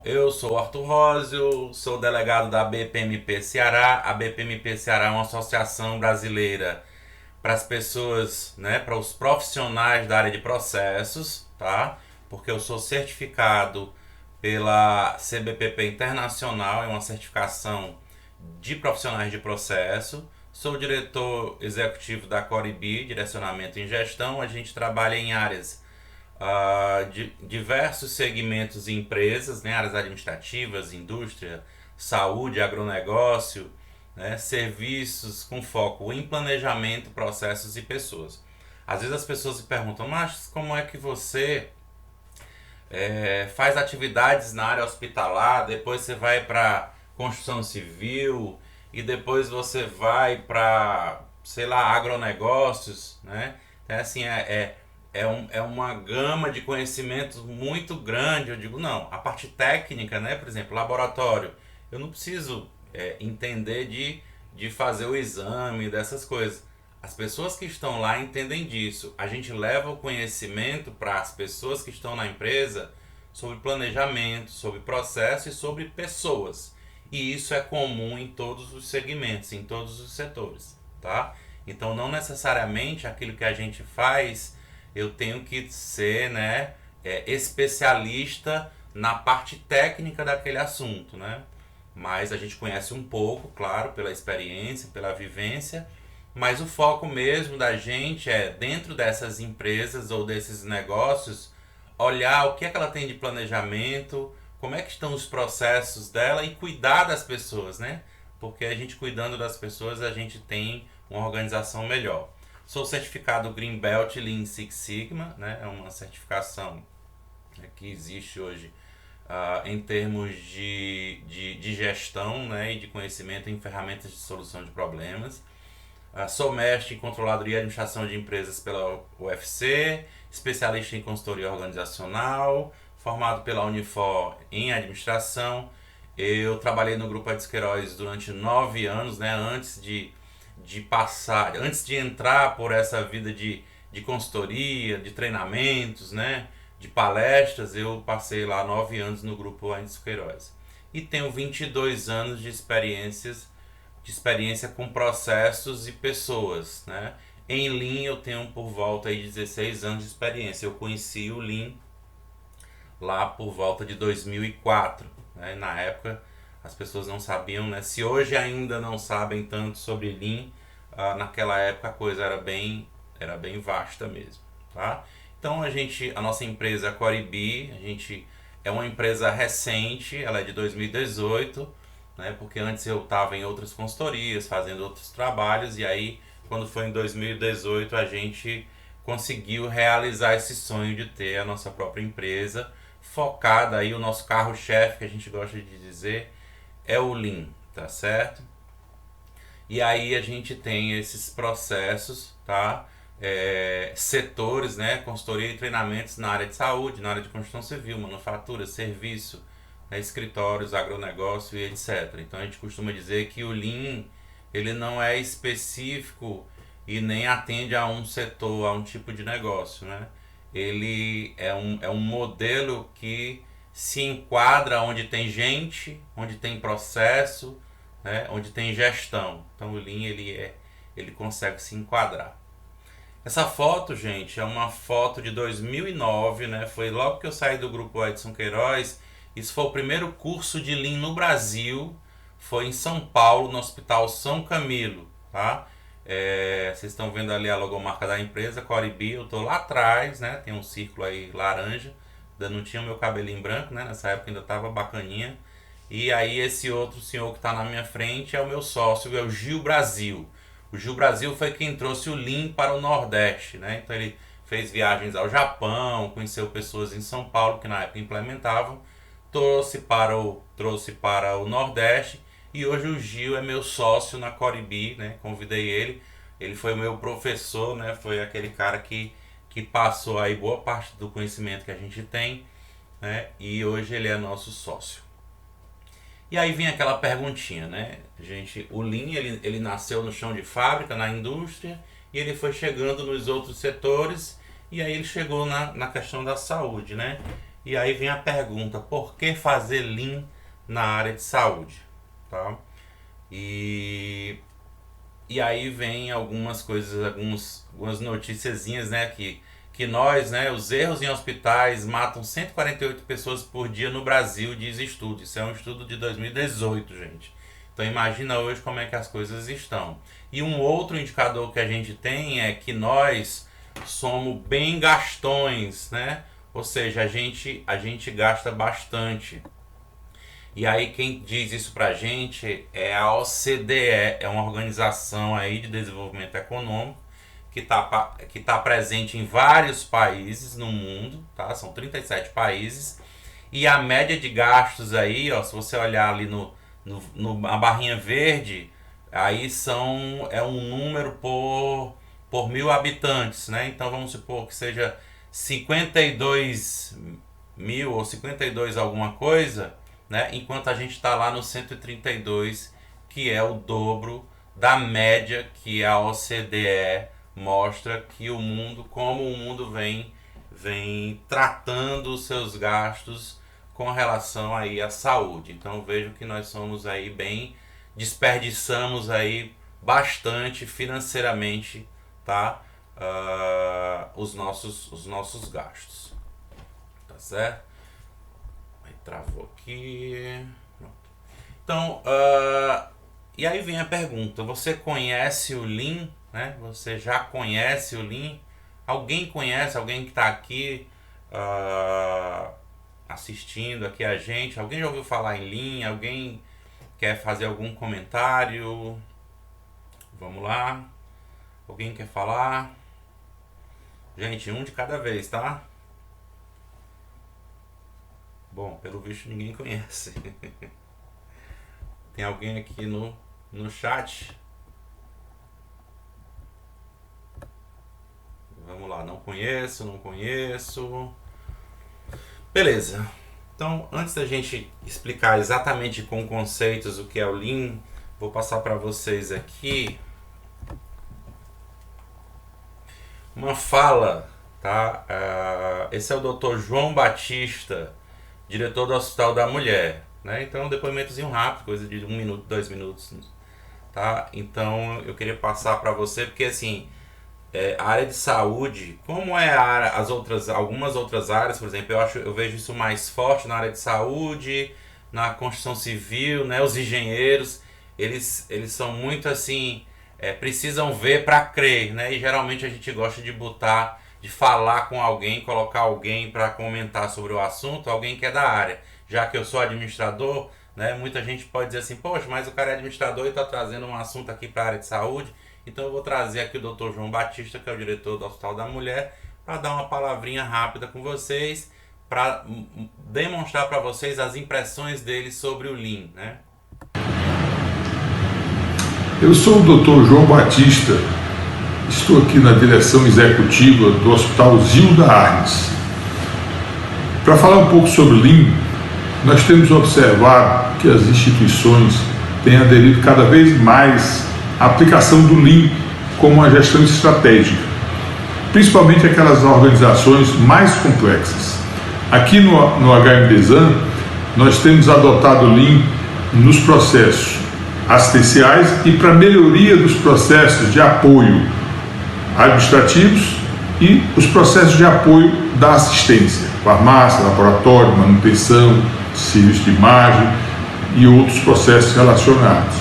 Eu sou o Arthur Rósio, sou delegado da BPMP Ceará. A BPMP Ceará é uma associação brasileira para as pessoas, né, para os profissionais da área de processos, tá? Porque eu sou certificado pela CBPP Internacional, é uma certificação de profissionais de processo. Sou diretor executivo da Coribi, Direcionamento em Gestão. A gente trabalha em áreas de diversos segmentos e empresas, né, áreas administrativas, indústria, saúde, agronegócio, né, serviços com foco em planejamento, processos e pessoas. Às vezes as pessoas se perguntam, mas como é que você faz atividades na área hospitalar, depois você vai para construção civil e depois você vai para, sei lá, agronegócios, né? Então, assim, é uma gama de conhecimentos muito grande. Eu digo, não, a parte técnica, né? Por exemplo, laboratório, eu não preciso entender de fazer o exame dessas coisas. As pessoas que estão lá entendem disso. A gente leva o conhecimento para as pessoas que estão na empresa sobre planejamento, sobre processo e sobre pessoas. E isso é comum em todos os segmentos, em todos os setores, tá? Então não necessariamente aquilo que a gente faz eu tenho que ser, né, especialista na parte técnica daquele assunto, né? Mas a gente conhece um pouco, claro, pela experiência, pela vivência, mas o foco mesmo da gente é, dentro dessas empresas ou desses negócios, olhar o que é que ela tem de planejamento, como é que estão os processos dela e cuidar das pessoas, né? Porque a gente cuidando das pessoas, a gente tem uma organização melhor. Sou certificado Green Belt Lean Six Sigma, né? É uma certificação, né, que existe hoje em termos de gestão, né, e de conhecimento em ferramentas de solução de problemas. Sou mestre em controladoria e administração de empresas pela UFC, especialista em consultoria organizacional, formado pela Unifor em administração. Eu trabalhei no Grupo Edson Queiroz durante 9 anos, né, antes de entrar por essa vida de consultoria, de treinamentos, né, de palestras. Eu passei lá 9 anos no Grupo Edson Queiroz. E tenho 22 anos de experiência com processos e pessoas, né? Em Lean eu tenho por volta aí de 16 anos de experiência. Eu conheci o Lean lá por volta de 2004, né? Na época as pessoas não sabiam, né? Se hoje ainda não sabem tanto sobre Lean, naquela época a coisa era bem vasta mesmo, tá? Então a nossa empresa a Coribi, a gente é uma empresa recente, ela é de 2018, né? Porque antes eu estava em outras consultorias, fazendo outros trabalhos, e aí quando foi em 2018 a gente conseguiu realizar esse sonho de ter a nossa própria empresa focada. Aí o nosso carro-chefe, que a gente gosta de dizer, é o Lean, tá certo? E aí a gente tem esses processos, tá? Setores, né? Consultoria e treinamentos na área de saúde, na área de construção civil, manufatura, serviço, né? Escritórios, agronegócio e etc. Então a gente costuma dizer que o Lean ele não é específico e nem atende a um setor, a um tipo de negócio, né? Ele é um modelo que se enquadra onde tem gente, onde tem processo, né? Onde tem gestão. Então o Lean ele consegue se enquadrar. Essa foto, gente, é uma foto de 2009, né? Foi logo que eu saí do grupo Edson Queiroz. Isso foi o primeiro curso de Lean no Brasil. Foi em São Paulo, no Hospital São Camilo, tá? Vocês estão vendo ali a logomarca da empresa, Coribi. Eu tô lá atrás, né? Tem um círculo aí laranja. Ainda não tinha o meu cabelinho branco, né? Nessa época ainda tava bacaninha. E aí esse outro senhor que está na minha frente é o meu sócio, é o Gil Brasil. O Gil Brasil foi quem trouxe o Lean para o Nordeste, né? Então ele fez viagens ao Japão, conheceu pessoas em São Paulo que na época implementavam, trouxe para o Nordeste, e hoje o Gil é meu sócio na Coribi, né? Convidei ele, ele foi meu professor, né? Foi aquele cara que passou aí boa parte do conhecimento que a gente tem, né? E hoje ele é nosso sócio. E aí vem aquela perguntinha, né? Gente, o Lean ele nasceu no chão de fábrica, na indústria, e ele foi chegando nos outros setores, e aí ele chegou na questão da saúde, né? E aí vem a pergunta, por que fazer Lean na área de saúde? Tá? E, e aí vem algumas coisas, algumas noticiazinhas, né, que nós, né, os erros em hospitais matam 148 pessoas por dia no Brasil, diz estudo. Isso é um estudo de 2018, gente. Então imagina hoje como é que as coisas estão. E um outro indicador que a gente tem é que nós somos bem gastões, né? Ou seja, a gente gasta bastante. E aí quem diz isso pra gente é a OCDE, é uma organização aí de desenvolvimento econômico que tá presente em vários países no mundo, tá? São 37 países. E a média de gastos aí, ó, se você olhar ali na barrinha verde, aí é um número por 1.000 habitantes, né? Então vamos supor que seja 52 mil ou 52 alguma coisa, né? Enquanto a gente está lá no 132, que é o dobro da média que a OCDE mostra que o mundo, como o mundo vem tratando os seus gastos com relação aí à saúde. Então vejo que nós somos aí bem, desperdiçamos aí bastante financeiramente, tá? Os nossos gastos, tá certo? Aí travou aqui. Então, e aí vem a pergunta, você conhece o Lean, né? Você já conhece o Lean? Alguém conhece, alguém que está aqui assistindo aqui a gente, alguém já ouviu falar em Lean? Alguém quer fazer algum comentário? Vamos lá. Alguém quer falar? Gente, um de cada vez, tá? Bom, pelo visto ninguém conhece. Tem alguém aqui no chat? Vamos lá, não conheço. Beleza. Então, antes da gente explicar exatamente com conceitos o que é o Lean, vou passar para vocês aqui uma fala, tá? Esse é o Dr. João Batista, diretor do Hospital da Mulher, né? Então, um depoimentozinho rápido, coisa de 1 minuto, 2 minutos, tá? Então, eu queria passar para você, porque assim, a área de saúde, como é algumas outras áreas, por exemplo, eu vejo isso mais forte na área de saúde, na construção civil, né? Os engenheiros, eles são muito assim, precisam ver para crer, né? E geralmente a gente gosta de falar com alguém, colocar alguém para comentar sobre o assunto, alguém que é da área. Já que eu sou administrador, né? Muita gente pode dizer assim, poxa, mas o cara é administrador e está trazendo um assunto aqui para a área de saúde. Então eu vou trazer aqui o Dr. João Batista, que é o diretor do Hospital da Mulher, para dar uma palavrinha rápida com vocês, para demonstrar para vocês as impressões dele sobre o Lean, né? Eu sou o Dr. João Batista, estou aqui na direção executiva do Hospital Zilda Arnes. Para falar um pouco sobre o Lean, nós temos observado que as instituições têm aderido cada vez mais à aplicação do Lean como uma gestão estratégica, principalmente aquelas organizações mais complexas. Aqui no HMDZAN, nós temos adotado o Lean nos processos assistenciais e para melhoria dos processos de apoio administrativos e os processos de apoio da assistência, farmácia, laboratório, manutenção, serviço de imagem e outros processos relacionados.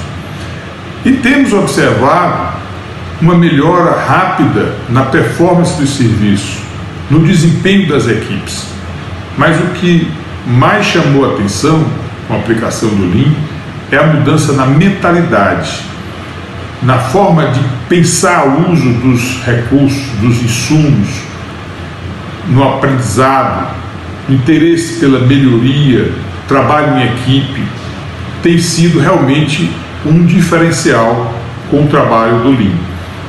E temos observado uma melhora rápida na performance do serviço, no desempenho das equipes. Mas o que mais chamou a atenção com a aplicação do Lean é a mudança na mentalidade, na forma de pensar o uso dos recursos, dos insumos, no aprendizado, no interesse pela melhoria, trabalho em equipe, tem sido realmente um diferencial com o trabalho do Lean.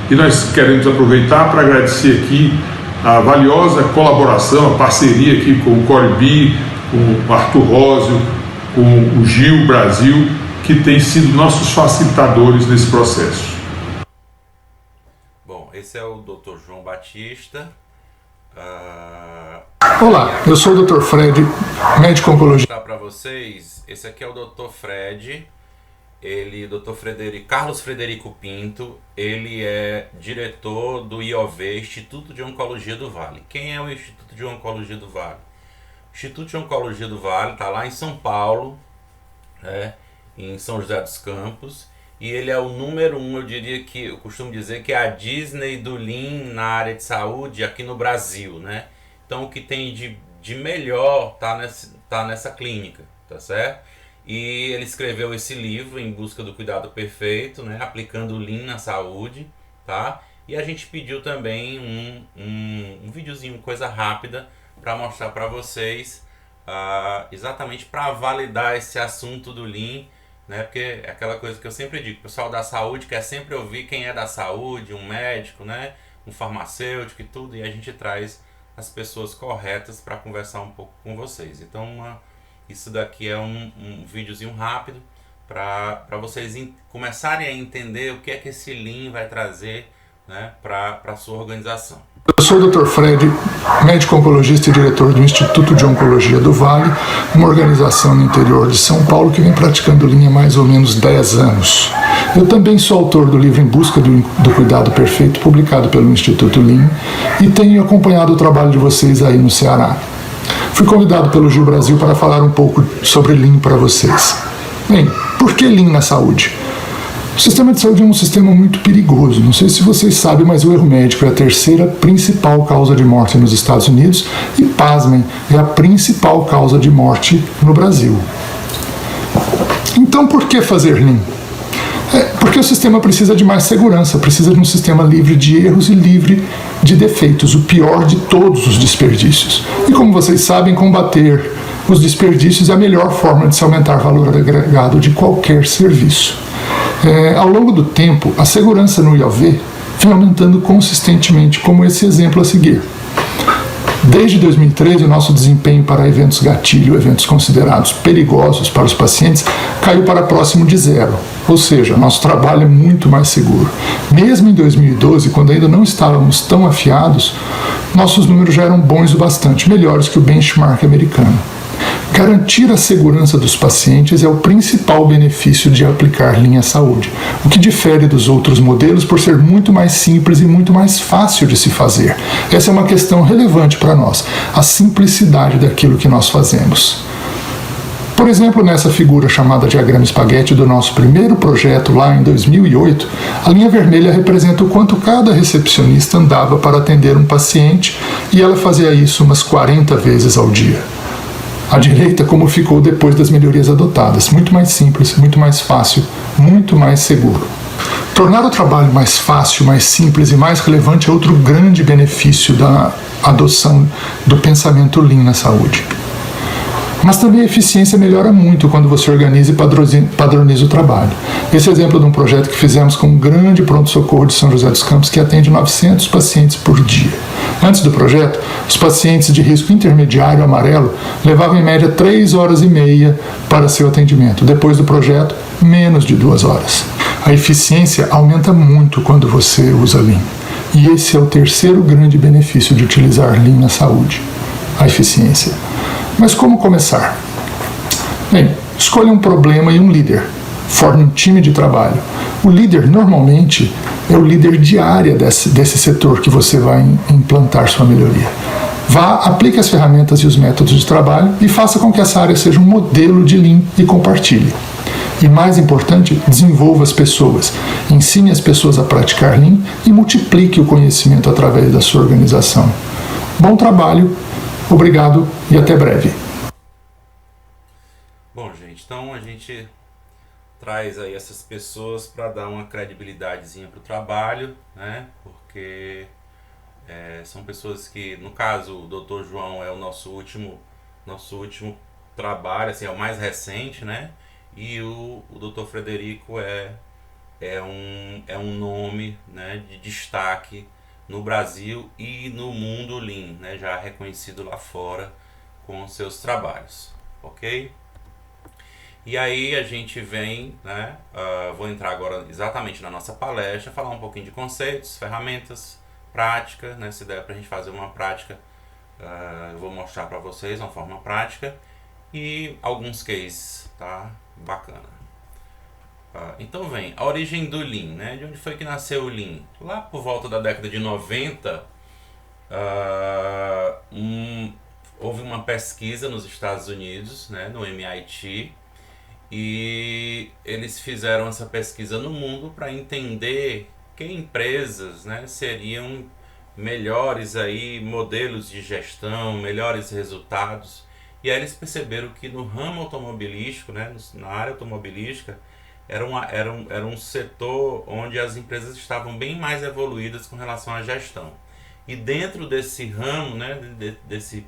E nós queremos aproveitar para agradecer aqui a valiosa colaboração, a parceria aqui com o Coribi, com o Arthur Rósio, com o Gil Brasil, que tem sido nossos facilitadores nesse processo. Bom, esse é o Dr. João Batista, Olá, eu sou o Dr. Fred, médico oncologista. Para vocês, esse aqui é o Dr. Fred, Carlos Frederico Pinto, ele é diretor do IOV, Instituto de Oncologia do Vale. Quem é o Instituto de Oncologia do Vale? O Instituto de Oncologia do Vale está lá em São Paulo, em São José dos Campos, e ele é o número 1, eu costumo dizer que é a Disney do Lean na área de saúde aqui no Brasil, né? Então o que tem de melhor tá nessa clínica, tá certo? E ele escreveu esse livro, Em Busca do Cuidado Perfeito, né? Aplicando o Lean na saúde, tá? E a gente pediu também um videozinho, coisa rápida, para mostrar para vocês exatamente para validar esse assunto do Lean, né? Porque é aquela coisa que eu sempre digo, o pessoal da saúde quer sempre ouvir quem é da saúde, um médico, né? Um farmacêutico e tudo, e a gente traz as pessoas corretas para conversar um pouco com vocês. Então isso daqui é um videozinho rápido para vocês começarem a entender o que é que esse Lean vai trazer, né, para a sua organização. Eu sou o Dr. Fred, médico oncologista e diretor do Instituto de Oncologia do Vale, uma organização no interior de São Paulo que vem praticando Lean há mais ou menos 10 anos. Eu também sou autor do livro Em Busca do Cuidado Perfeito, publicado pelo Instituto Lean, e tenho acompanhado o trabalho de vocês aí no Ceará. Fui convidado pelo Gil Brasil para falar um pouco sobre Lean para vocês. Bem, por que Lean na saúde? O sistema de saúde é um sistema muito perigoso. Não sei se vocês sabem, mas o erro médico é a terceira principal causa de morte nos Estados Unidos e, pasmem, é a principal causa de morte no Brasil. Então, por que fazer Lean? Porque o sistema precisa de mais segurança, precisa de um sistema livre de erros e livre de defeitos, o pior de todos os desperdícios. E como vocês sabem, combater os desperdícios é a melhor forma de se aumentar o valor agregado de qualquer serviço. Ao longo do tempo, a segurança no IOV vem aumentando consistentemente, como esse exemplo a seguir. Desde 2013, o nosso desempenho para eventos gatilho, eventos considerados perigosos para os pacientes, caiu para próximo de zero. Ou seja, nosso trabalho é muito mais seguro. Mesmo em 2012, quando ainda não estávamos tão afiados, nossos números já eram bons o bastante, melhores que o benchmark americano. Garantir a segurança dos pacientes é o principal benefício de aplicar Lean à saúde, o que difere dos outros modelos por ser muito mais simples e muito mais fácil de se fazer. Essa é uma questão relevante para nós, a simplicidade daquilo que nós fazemos. Por exemplo, nessa figura chamada diagrama espaguete do nosso primeiro projeto lá em 2008, a linha vermelha representa o quanto cada recepcionista andava para atender um paciente e ela fazia isso umas 40 vezes ao dia. A direita, como ficou depois das melhorias adotadas, muito mais simples, muito mais fácil, muito mais seguro. Tornar o trabalho mais fácil, mais simples e mais relevante é outro grande benefício da adoção do pensamento Lean na saúde. Mas também a eficiência melhora muito quando você organiza e padroniza o trabalho. Esse é exemplo de um projeto que fizemos com um grande pronto-socorro de São José dos Campos que atende 900 pacientes por dia. Antes do projeto, os pacientes de risco intermediário amarelo levavam em média 3 horas e meia para seu atendimento. Depois do projeto, menos de 2 horas. A eficiência aumenta muito quando você usa Lean. E esse é o terceiro grande benefício de utilizar Lean na saúde, a eficiência. Mas como começar? Bem, escolha um problema e um líder. Forme um time de trabalho. O líder, normalmente, é o líder de área desse setor que você vai implantar sua melhoria. Vá, aplique as ferramentas e os métodos de trabalho e faça com que essa área seja um modelo de Lean e compartilhe. E mais importante, desenvolva as pessoas. Ensine as pessoas a praticar Lean e multiplique o conhecimento através da sua organização. Bom trabalho! Obrigado e até breve. Bom, gente, então a gente traz aí essas pessoas para dar uma credibilidadezinha para o trabalho, né? Porque são pessoas que, no caso, o Dr. João é o nosso último trabalho, assim, é o mais recente, né? E o Dr. Frederico é um nome, né, de destaque no Brasil e no mundo Lean, né, já reconhecido lá fora com seus trabalhos, ok? E aí a gente vem, né, vou entrar agora exatamente na nossa palestra, falar um pouquinho de conceitos, ferramentas, prática, né? Se der para a gente fazer uma prática, eu vou mostrar para vocês uma forma prática e alguns cases, tá? Bacana. Então vem, a origem do Lean, né? De onde foi que nasceu o Lean? Lá por volta da década de 90, houve uma pesquisa nos Estados Unidos, né, no MIT, e eles fizeram essa pesquisa no mundo para entender que empresas, né, seriam melhores aí modelos de gestão, melhores resultados. E aí eles perceberam que no ramo automobilístico, né, na área automobilística, era um setor onde as empresas estavam bem mais evoluídas com relação à gestão. E dentro desse ramo, né, desse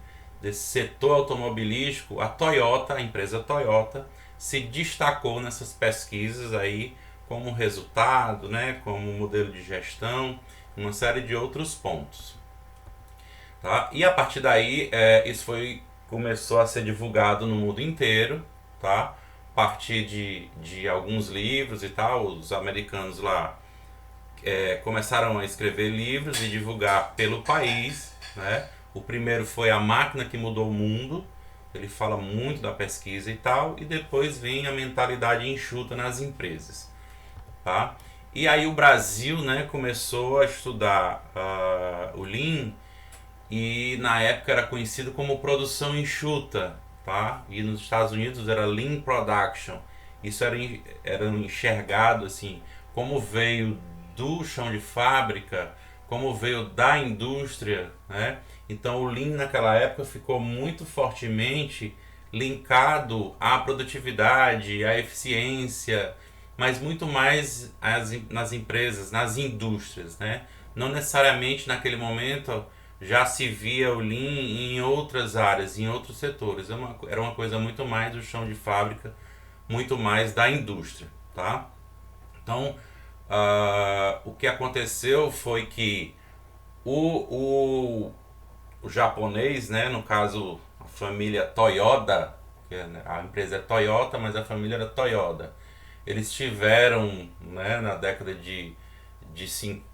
setor automobilístico, a empresa Toyota, se destacou nessas pesquisas aí como resultado, né, como modelo de gestão, uma série de outros pontos. Tá? E a partir daí, isso começou a ser divulgado no mundo inteiro, tá? A partir de alguns livros e tal, os americanos lá começaram a escrever livros e divulgar pelo país, né? O primeiro foi A Máquina que Mudou o Mundo, ele fala muito da pesquisa e tal, e depois vem a mentalidade enxuta nas empresas, tá? E aí o Brasil, né, começou a estudar o Lean, e na época era conhecido como produção enxuta, tá? E nos Estados Unidos era Lean Production. Isso era enxergado assim, como veio do chão de fábrica, como veio da indústria, né? Então o Lean naquela época ficou muito fortemente linkado à produtividade, à eficiência, mas muito mais nas empresas, nas indústrias, né? Não necessariamente naquele momento já se via o Lean em outras áreas, em outros setores. Era uma coisa muito mais do chão de fábrica, muito mais da indústria, tá? Então, o que aconteceu foi que o japonês, né, no caso a família Toyota, a empresa é Toyota, mas a família era Toyota. Eles tiveram, né, na década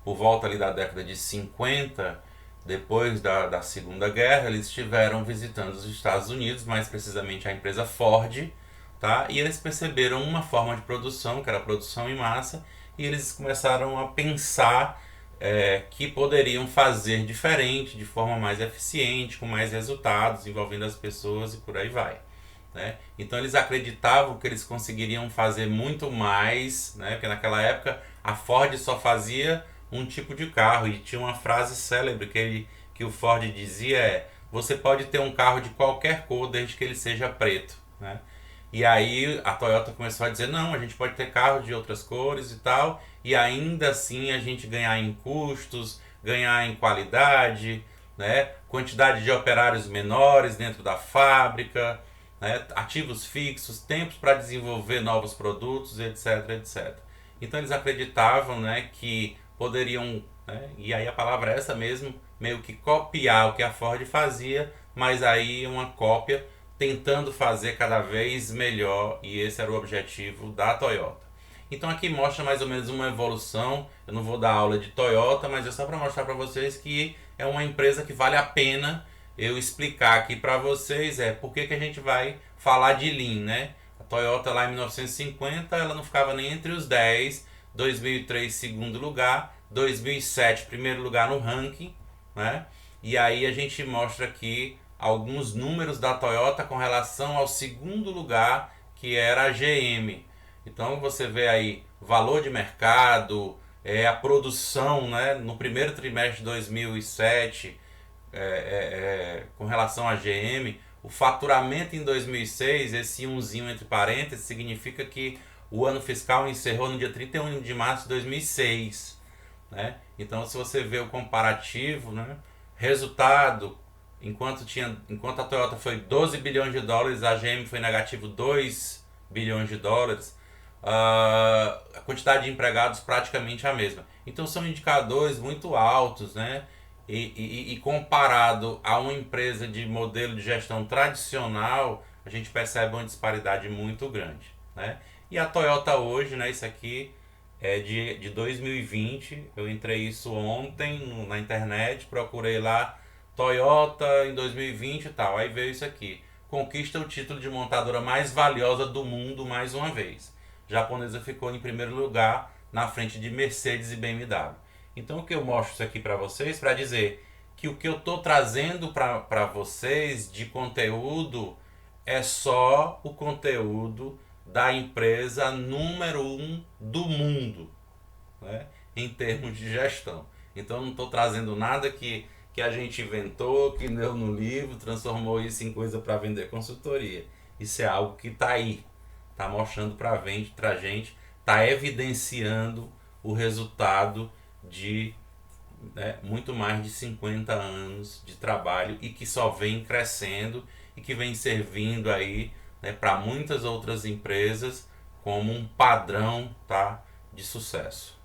por volta ali da década de 50, depois da Segunda Guerra, eles estiveram visitando os Estados Unidos, mais precisamente a empresa Ford, tá? E eles perceberam uma forma de produção, que era a produção em massa, e eles começaram a pensar que poderiam fazer diferente, de forma mais eficiente, com mais resultados, envolvendo as pessoas e por aí vai, né? Então eles acreditavam que eles conseguiriam fazer muito mais, né? Porque naquela época a Ford só fazia um tipo de carro, e tinha uma frase célebre que o Ford dizia: você pode ter um carro de qualquer cor desde que ele seja preto, né? E aí a Toyota começou a dizer: não, a gente pode ter carros de outras cores e tal, e ainda assim a gente ganhar em custos, ganhar em qualidade, né? Quantidade de operários menores dentro da fábrica, né? Ativos fixos, tempos para desenvolver novos produtos, etc, etc. Então eles acreditavam, né, que poderiam, né, e aí a palavra é essa mesmo, meio que copiar o que a Ford fazia, mas aí uma cópia tentando fazer cada vez melhor, e esse era o objetivo da Toyota. Então aqui mostra mais ou menos uma evolução. Eu não vou dar aula de Toyota, mas é só para mostrar para vocês que é uma empresa que vale a pena eu explicar aqui para vocês por que a gente vai falar de Lean, né? A Toyota lá em 1950, ela não ficava nem entre os 10, 2003 segundo lugar, 2007 primeiro lugar no ranking, né? E aí a gente mostra aqui alguns números da Toyota com relação ao segundo lugar, que era a GM. Então você vê aí valor de mercado, a produção, né, no primeiro trimestre de 2007, com relação à GM, o faturamento em 2006, esse umzinho entre parênteses, significa que o ano fiscal encerrou no dia 31 de março de 2006, né? Então se você vê o comparativo, né, resultado, enquanto a Toyota foi 12 bilhões de dólares, a GM foi negativo 2 bilhões de dólares, a quantidade de empregados praticamente a mesma. Então são indicadores muito altos, né? E comparado a uma empresa de modelo de gestão tradicional, a gente percebe uma disparidade muito grande, né? E a Toyota hoje, né, isso aqui é de 2020. Eu entrei isso ontem na internet, procurei lá Toyota em 2020 e tal. Aí veio isso aqui. Conquista o título de montadora mais valiosa do mundo mais uma vez. A japonesa ficou em primeiro lugar na frente de Mercedes e BMW. Então o que eu mostro isso aqui para vocês para dizer que o que eu estou trazendo para vocês de conteúdo é só o conteúdo da empresa número 1 do mundo, né, em termos de gestão. Então eu não estou trazendo nada que a gente inventou, que leu no livro, transformou isso em coisa para vender consultoria. Isso é algo que está aí, está mostrando para a gente, está evidenciando o resultado de, né, muito mais de 50 anos de trabalho e que só vem crescendo e que vem servindo aí, né, para muitas outras empresas como um padrão, tá, de sucesso.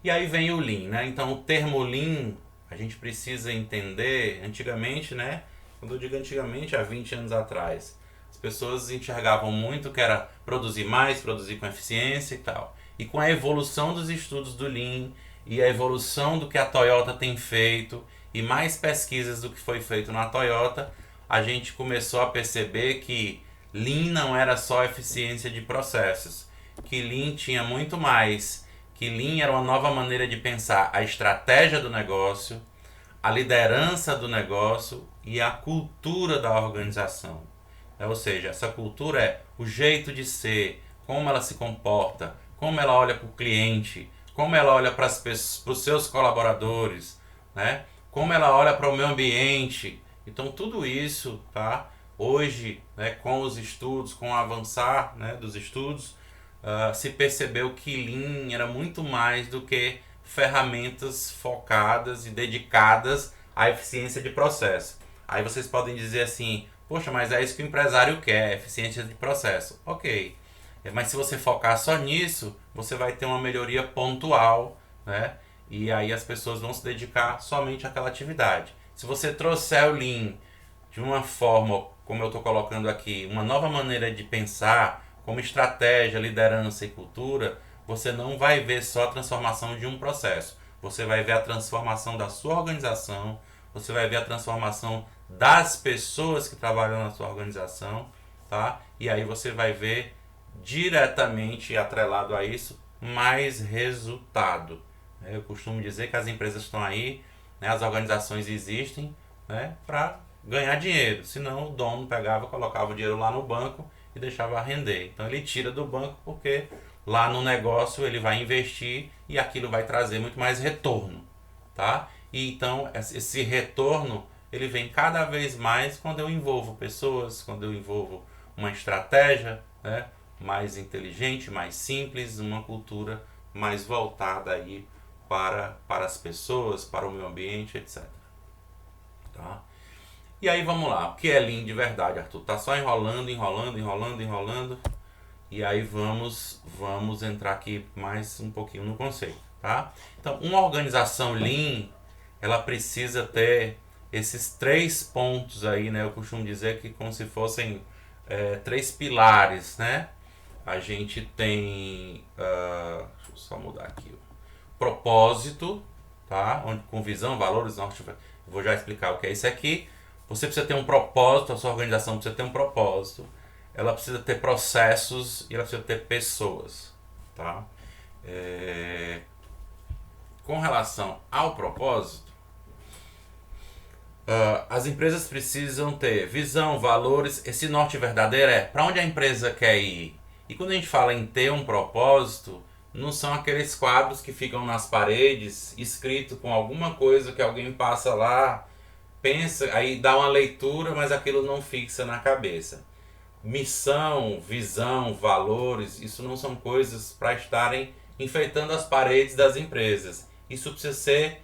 E aí vem o Lean, né? Então o termo Lean a gente precisa entender. Antigamente, né? Quando eu digo antigamente, há 20 anos atrás, as pessoas enxergavam muito que era produzir mais, produzir com eficiência e tal. E com a evolução dos estudos do Lean e a evolução do que a Toyota tem feito e mais pesquisas do que foi feito na Toyota, a gente começou a perceber que Lean não era só eficiência de processos, que Lean tinha muito mais, que Lean era uma nova maneira de pensar a estratégia do negócio, a liderança do negócio e a cultura da organização. Ou seja, essa cultura é o jeito de ser, como ela se comporta, como ela olha para o cliente, como ela olha para os seus colaboradores, né? Como ela olha para o meio ambiente. Então tudo isso, tá? Hoje, né, com os estudos, com o avançar, né, dos estudos, se percebeu que Lean era muito mais do que ferramentas focadas e dedicadas à eficiência de processo. Aí vocês podem dizer assim, poxa, mas é isso que o empresário quer, eficiência de processo. Ok, mas se você focar só nisso, você vai ter uma melhoria pontual, né? E aí as pessoas vão se dedicar somente àquela atividade. Se você trouxer o Lean de uma forma, como eu estou colocando aqui, uma nova maneira de pensar, como estratégia, liderança e cultura, você não vai ver só a transformação de um processo. Você vai ver a transformação da sua organização, você vai ver a transformação das pessoas que trabalham na sua organização, tá? E aí você vai ver diretamente atrelado a isso mais resultado. Eu costumo dizer que as empresas estão aí, né, as organizações existem, né, para ganhar dinheiro. Senão o dono pegava, colocava o dinheiro lá no banco e deixava render. Então ele tira do banco porque lá no negócio ele vai investir e aquilo vai trazer muito mais retorno, tá? E então esse retorno ele vem cada vez mais quando eu envolvo pessoas, quando eu envolvo uma estratégia, né, mais inteligente, mais simples, uma cultura mais voltada aí para as pessoas, para o meio ambiente, etc. Tá? E aí vamos lá, o que é Lean de verdade, Arthur? Tá só enrolando. E aí vamos entrar aqui mais um pouquinho no conceito, tá? Então, uma organização Lean, ela precisa ter esses 3 pontos aí, né? Eu costumo dizer que como se fossem 3 pilares, né? A gente tem, deixa eu só mudar aqui, propósito, tá? Onde, com visão, valores, norte, vou já explicar o que é isso aqui. Você precisa ter um propósito, a sua organização precisa ter um propósito, ela precisa ter processos e ela precisa ter pessoas, tá? Com relação ao propósito, as empresas precisam ter visão, valores, esse norte verdadeiro é para onde a empresa quer ir. E quando a gente fala em ter um propósito, não são aqueles quadros que ficam nas paredes, escrito com alguma coisa que alguém passa lá, pensa, aí dá uma leitura, mas aquilo não fixa na cabeça. Missão, visão, valores, isso não são coisas para estarem enfeitando as paredes das empresas. Isso precisa ser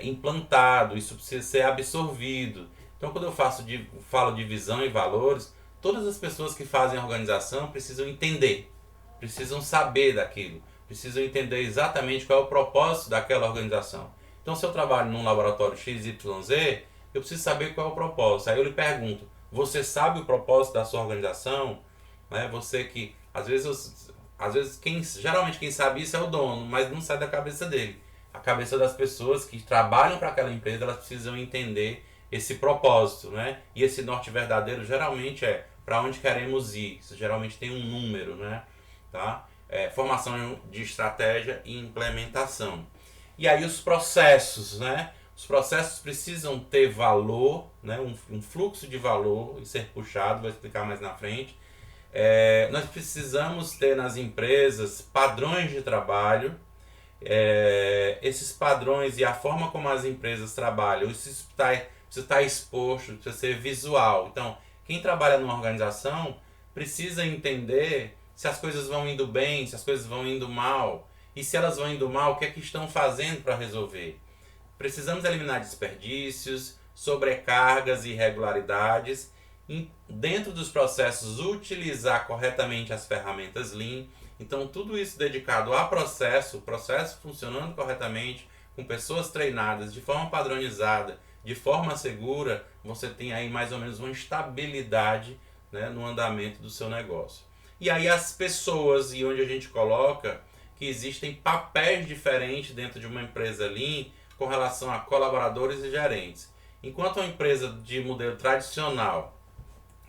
implantado, isso precisa ser absorvido. Então, quando eu falo de visão e valores, todas as pessoas que fazem a organização precisam entender, precisam saber daquilo, precisam entender exatamente qual é o propósito daquela organização. Então, se eu trabalho num laboratório XYZ, eu preciso saber qual é o propósito. Aí eu lhe pergunto, você sabe o propósito da sua organização? Né? Você que, às vezes, às vezes, geralmente quem sabe isso é o dono, mas não sai da cabeça dele. A cabeça das pessoas que trabalham para aquela empresa, elas precisam entender esse propósito, né? E esse norte verdadeiro geralmente é para onde queremos ir. Isso geralmente tem um número, né? Tá? Formação de estratégia e implementação. E aí os processos, né? Os processos precisam ter valor, né? Um fluxo de valor e ser puxado, vou explicar mais na frente. Nós precisamos ter nas empresas padrões de trabalho. Esses padrões e a forma como as empresas trabalham, isso precisa estar exposto, precisa ser visual. Então, quem trabalha numa organização precisa entender se as coisas vão indo bem, se as coisas vão indo mal. E se elas vão indo mal, o que é que estão fazendo para resolver? Precisamos eliminar desperdícios, sobrecargas e irregularidades. Dentro dos processos, utilizar corretamente as ferramentas Lean. Então, tudo isso dedicado a processo, o processo funcionando corretamente, com pessoas treinadas, de forma padronizada, de forma segura, você tem aí mais ou menos uma estabilidade, né, no andamento do seu negócio. E aí as pessoas, e onde a gente coloca que existem papéis diferentes dentro de uma empresa Lean com relação a colaboradores e gerentes. Enquanto uma empresa de modelo tradicional,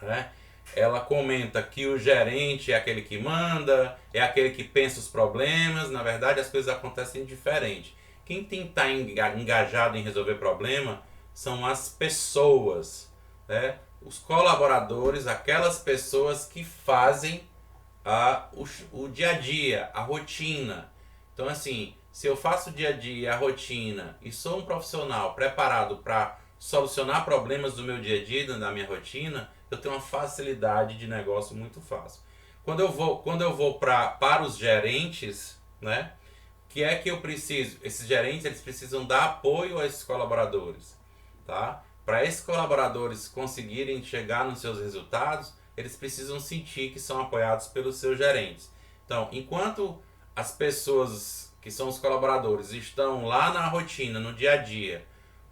né, ela comenta que o gerente é aquele que manda, é aquele que pensa os problemas. Na verdade, as coisas acontecem diferente. Quem tem que estar engajado em resolver problema são as pessoas, né? Os colaboradores, aquelas pessoas que fazem o dia a dia, a rotina. Então, assim, se eu faço o dia a dia, a rotina, e sou um profissional preparado para solucionar problemas do meu dia a dia, da minha rotina, eu tenho uma facilidade de negócio muito fácil. Quando eu vou para os gerentes, né, que é que eu preciso? Esses gerentes, eles precisam dar apoio a esses colaboradores, tá? Para esses colaboradores conseguirem chegar nos seus resultados, eles precisam sentir que são apoiados pelos seus gerentes. Então, enquanto as pessoas que são os colaboradores estão lá na rotina, no dia a dia,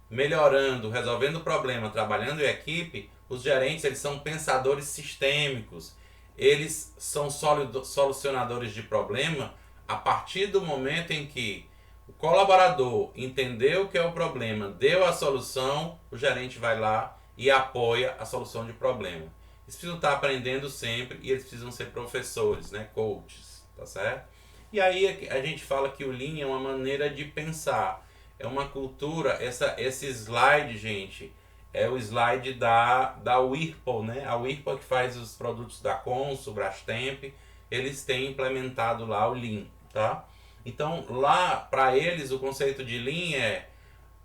melhorando, resolvendo o problema, trabalhando em equipe, os gerentes, eles são pensadores sistêmicos, eles são solucionadores de problema a partir do momento em que o colaborador entendeu o que é o problema, deu a solução, o gerente vai lá e apoia a solução de problema. Eles precisam estar aprendendo sempre e eles precisam ser professores, né, coaches, tá certo? E aí a gente fala que o Lean é uma maneira de pensar, é uma cultura. Esse slide, gente, é o slide da Whirlpool, né? A Whirlpool que faz os produtos da Consul, Brastemp, eles têm implementado lá o Lean, tá? Então, lá, para eles, o conceito de Lean é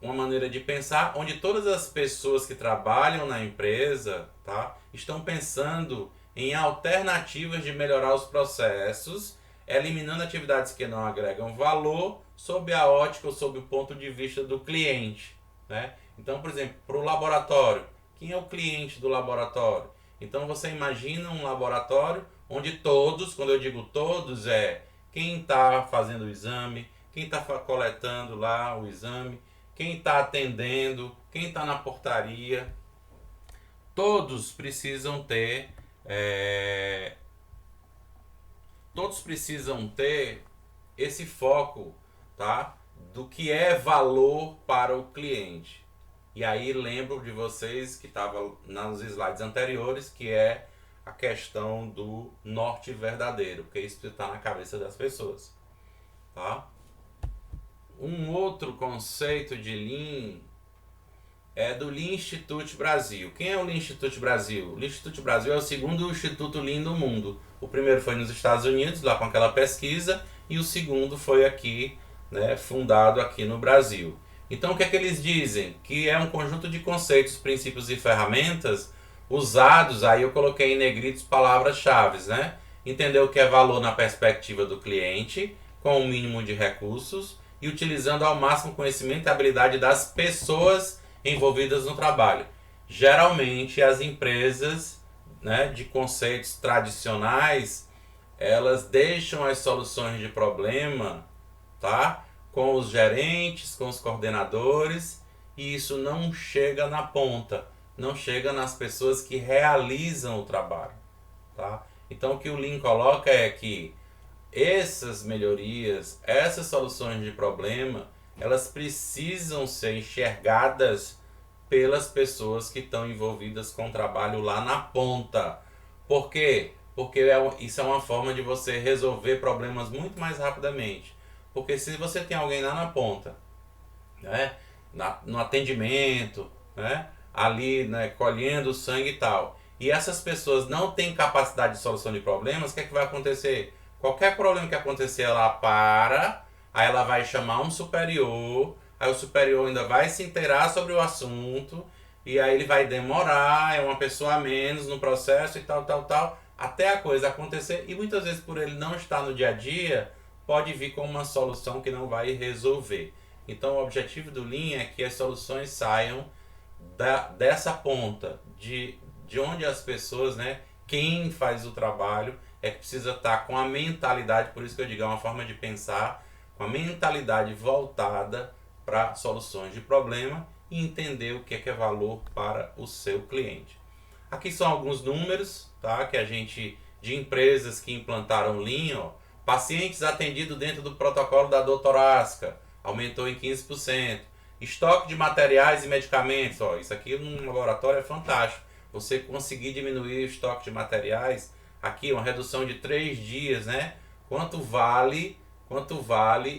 uma maneira de pensar onde todas as pessoas que trabalham na empresa, tá, estão pensando em alternativas de melhorar os processos, eliminando atividades que não agregam valor sob a ótica ou sob o ponto de vista do cliente, né? Então, por exemplo, para o laboratório, quem é o cliente do laboratório? Então, você imagina um laboratório onde todos, quando eu digo todos, é quem está fazendo o exame, quem está coletando lá o exame, quem está atendendo, quem está na portaria. Todos precisam ter esse foco, tá, do que é valor para o cliente. E aí lembro de vocês que estava nos slides anteriores, que é a questão do norte verdadeiro, porque isso está na cabeça das pessoas, tá? Um outro conceito de Lean é do Lean Institute Brasil. Quem é o Lean Institute Brasil? O Lean Institute Brasil é o segundo instituto Lean do mundo. O primeiro foi nos Estados Unidos, lá com aquela pesquisa, e o segundo foi aqui, né, fundado aqui no Brasil. Então, o que é que eles dizem? Que é um conjunto de conceitos, princípios e ferramentas usados, aí eu coloquei em negritos palavras-chave, né? Entender o que é valor na perspectiva do cliente, com o mínimo de recursos, e utilizando ao máximo o conhecimento e habilidade das pessoas envolvidas no trabalho. Geralmente, as empresas, né, de conceitos tradicionais, elas deixam as soluções de problema, tá, com os gerentes, com os coordenadores, e isso não chega na ponta, não chega nas pessoas que realizam o trabalho, tá? Então, o que o Lean coloca é que essas melhorias, essas soluções de problema, elas precisam ser enxergadas pelas pessoas que estão envolvidas com o trabalho lá na ponta. Por quê? Porque isso é uma forma de você resolver problemas muito mais rapidamente. Porque se você tem alguém lá na ponta, né, no atendimento, né, ali, né, colhendo sangue e tal, e essas pessoas não têm capacidade de solução de problemas, o que é que vai acontecer? Qualquer problema que acontecer, ela para, aí ela vai chamar um superior, aí o superior ainda vai se inteirar sobre o assunto, e aí ele vai demorar, é uma pessoa a menos no processo e tal, tal, tal, até a coisa acontecer, e muitas vezes por ele não estar no dia a dia, pode vir com uma solução que não vai resolver. Então o objetivo do Lean é que as soluções saiam dessa ponta, de onde as pessoas, né, quem faz o trabalho, é que precisa estar com a mentalidade, por isso que eu digo, é uma forma de pensar, com a mentalidade voltada para soluções de problema e entender o que é valor para o seu cliente. Aqui são alguns números, tá, que a gente, de empresas que implantaram Lean, ó, pacientes atendidos dentro do protocolo da doutora Asca, aumentou em 15%. Estoque de materiais e medicamentos, ó, isso aqui num laboratório é fantástico. Você conseguir diminuir o estoque de materiais, aqui uma redução de 3 dias, né? Quanto vale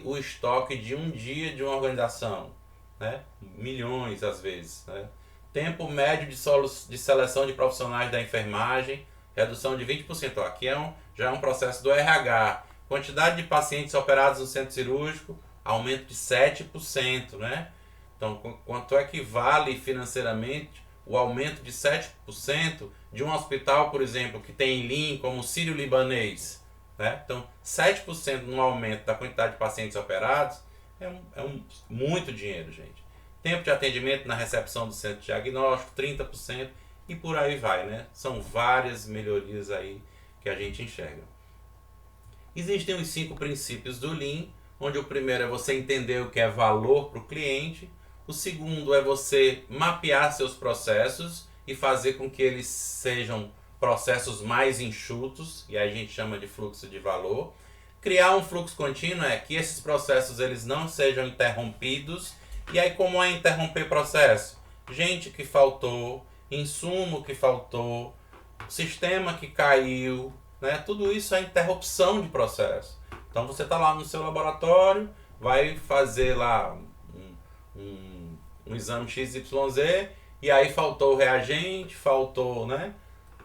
o estoque de um dia de uma organização? Né? Milhões às vezes. Né? Tempo médio de seleção de profissionais da enfermagem, redução de 20%. Ó, aqui já é um processo do RH. Quantidade de pacientes operados no centro cirúrgico, aumento de 7%. Né? Então, quanto é que vale financeiramente o aumento de 7% de um hospital, por exemplo, que tem Lean, como o Sírio-Libanês? Né? Então, 7% no aumento da quantidade de pacientes operados muito dinheiro, gente. Tempo de atendimento na recepção do centro de diagnóstico, 30%, e por aí vai, né? São várias melhorias aí que a gente enxerga. Existem os 5 princípios do Lean, onde o primeiro é você entender o que é valor para o cliente, o segundo é você mapear seus processos e fazer com que eles sejam processos mais enxutos, e aí a gente chama de fluxo de valor. Criar um fluxo contínuo é que esses processos eles não sejam interrompidos. E aí como é interromper processo? Gente que faltou, insumo que faltou, sistema que caiu, né? Tudo isso é interrupção de processo. Então você está lá no seu laboratório, vai fazer lá um exame XYZ e aí faltou o reagente, faltou, né?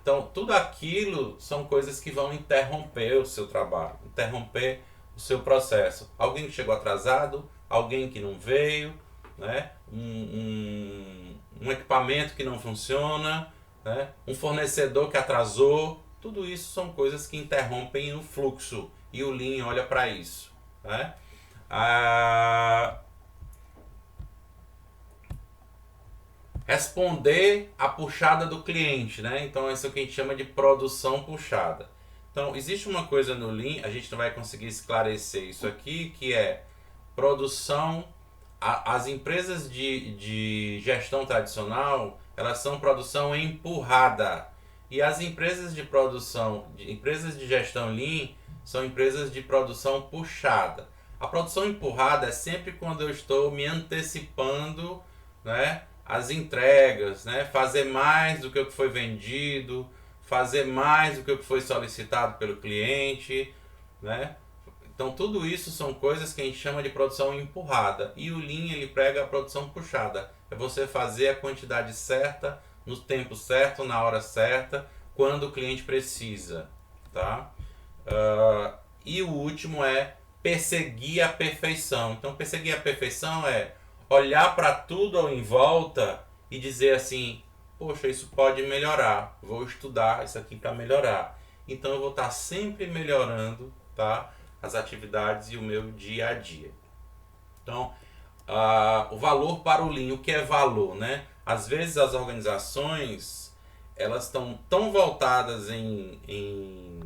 Então, tudo aquilo são coisas que vão interromper o seu trabalho, interromper o seu processo. Alguém que chegou atrasado, alguém que não veio, né? Um equipamento que não funciona, né? Um fornecedor que atrasou. Tudo isso são coisas que interrompem o fluxo e o Lean olha para isso. Né? Responder a puxada do cliente, né? Então isso é o que a gente chama de produção puxada. Então existe uma coisa no Lean, a gente não vai conseguir esclarecer isso aqui, que é produção. As empresas de gestão tradicional, elas são produção empurrada. E as empresas de produção, empresas de gestão Lean, são empresas de produção puxada. A produção empurrada é sempre quando eu estou me antecipando, né? As entregas, né? Fazer mais do que o que foi vendido, fazer mais do que o que foi solicitado pelo cliente, né? Então tudo isso são coisas que a gente chama de produção empurrada. E o Lean ele prega a produção puxada. É você fazer a quantidade certa, no tempo certo, na hora certa, quando o cliente precisa. Tá? E o último é perseguir a perfeição. Então perseguir a perfeição é olhar para tudo em volta e dizer assim, poxa, isso pode melhorar, vou estudar isso aqui para melhorar. Então eu vou estar sempre melhorando, tá, as atividades e o meu dia a dia. Então, o valor para o Lean, o que é valor, né? Às vezes as organizações, elas estão tão voltadas em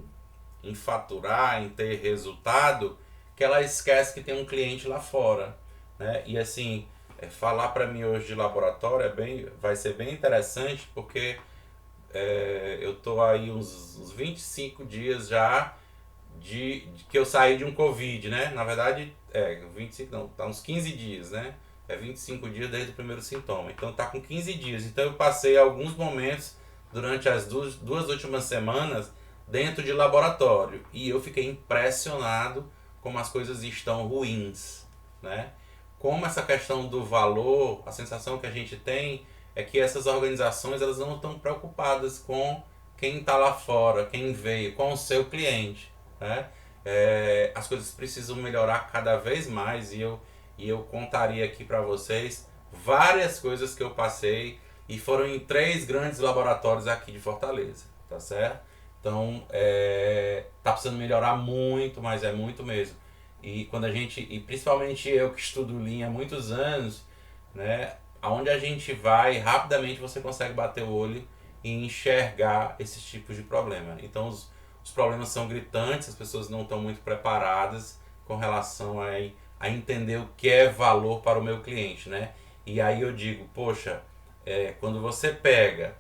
faturar, em ter resultado, que ela esquece que tem um cliente lá fora. Né? E assim, falar para mim hoje de laboratório vai ser bem interessante, porque eu estou aí uns 25 dias já de que eu saí de um Covid, né? Na verdade, 25, não, tá uns 15 dias, né? É 25 dias desde o primeiro sintoma. Então tá com 15 dias. Então eu passei alguns momentos durante as duas últimas semanas dentro de laboratório. E eu fiquei impressionado como as coisas estão ruins, né? Como essa questão do valor, a sensação que a gente tem é que essas organizações elas não estão preocupadas com quem está lá fora, quem veio, com o seu cliente, né? As coisas precisam melhorar cada vez mais e eu contaria aqui para vocês várias coisas que eu passei e foram em 3 grandes laboratórios aqui de Fortaleza, tá certo? Então, tá precisando melhorar muito, mas é muito mesmo. E quando a gente, e principalmente eu que estudo Lean há muitos anos, né, aonde a gente vai, rapidamente você consegue bater o olho e enxergar esses tipos de problema. Então os problemas são gritantes, as pessoas não estão muito preparadas com relação a entender o que é valor para o meu cliente, né? E aí eu digo, poxa, quando você pega,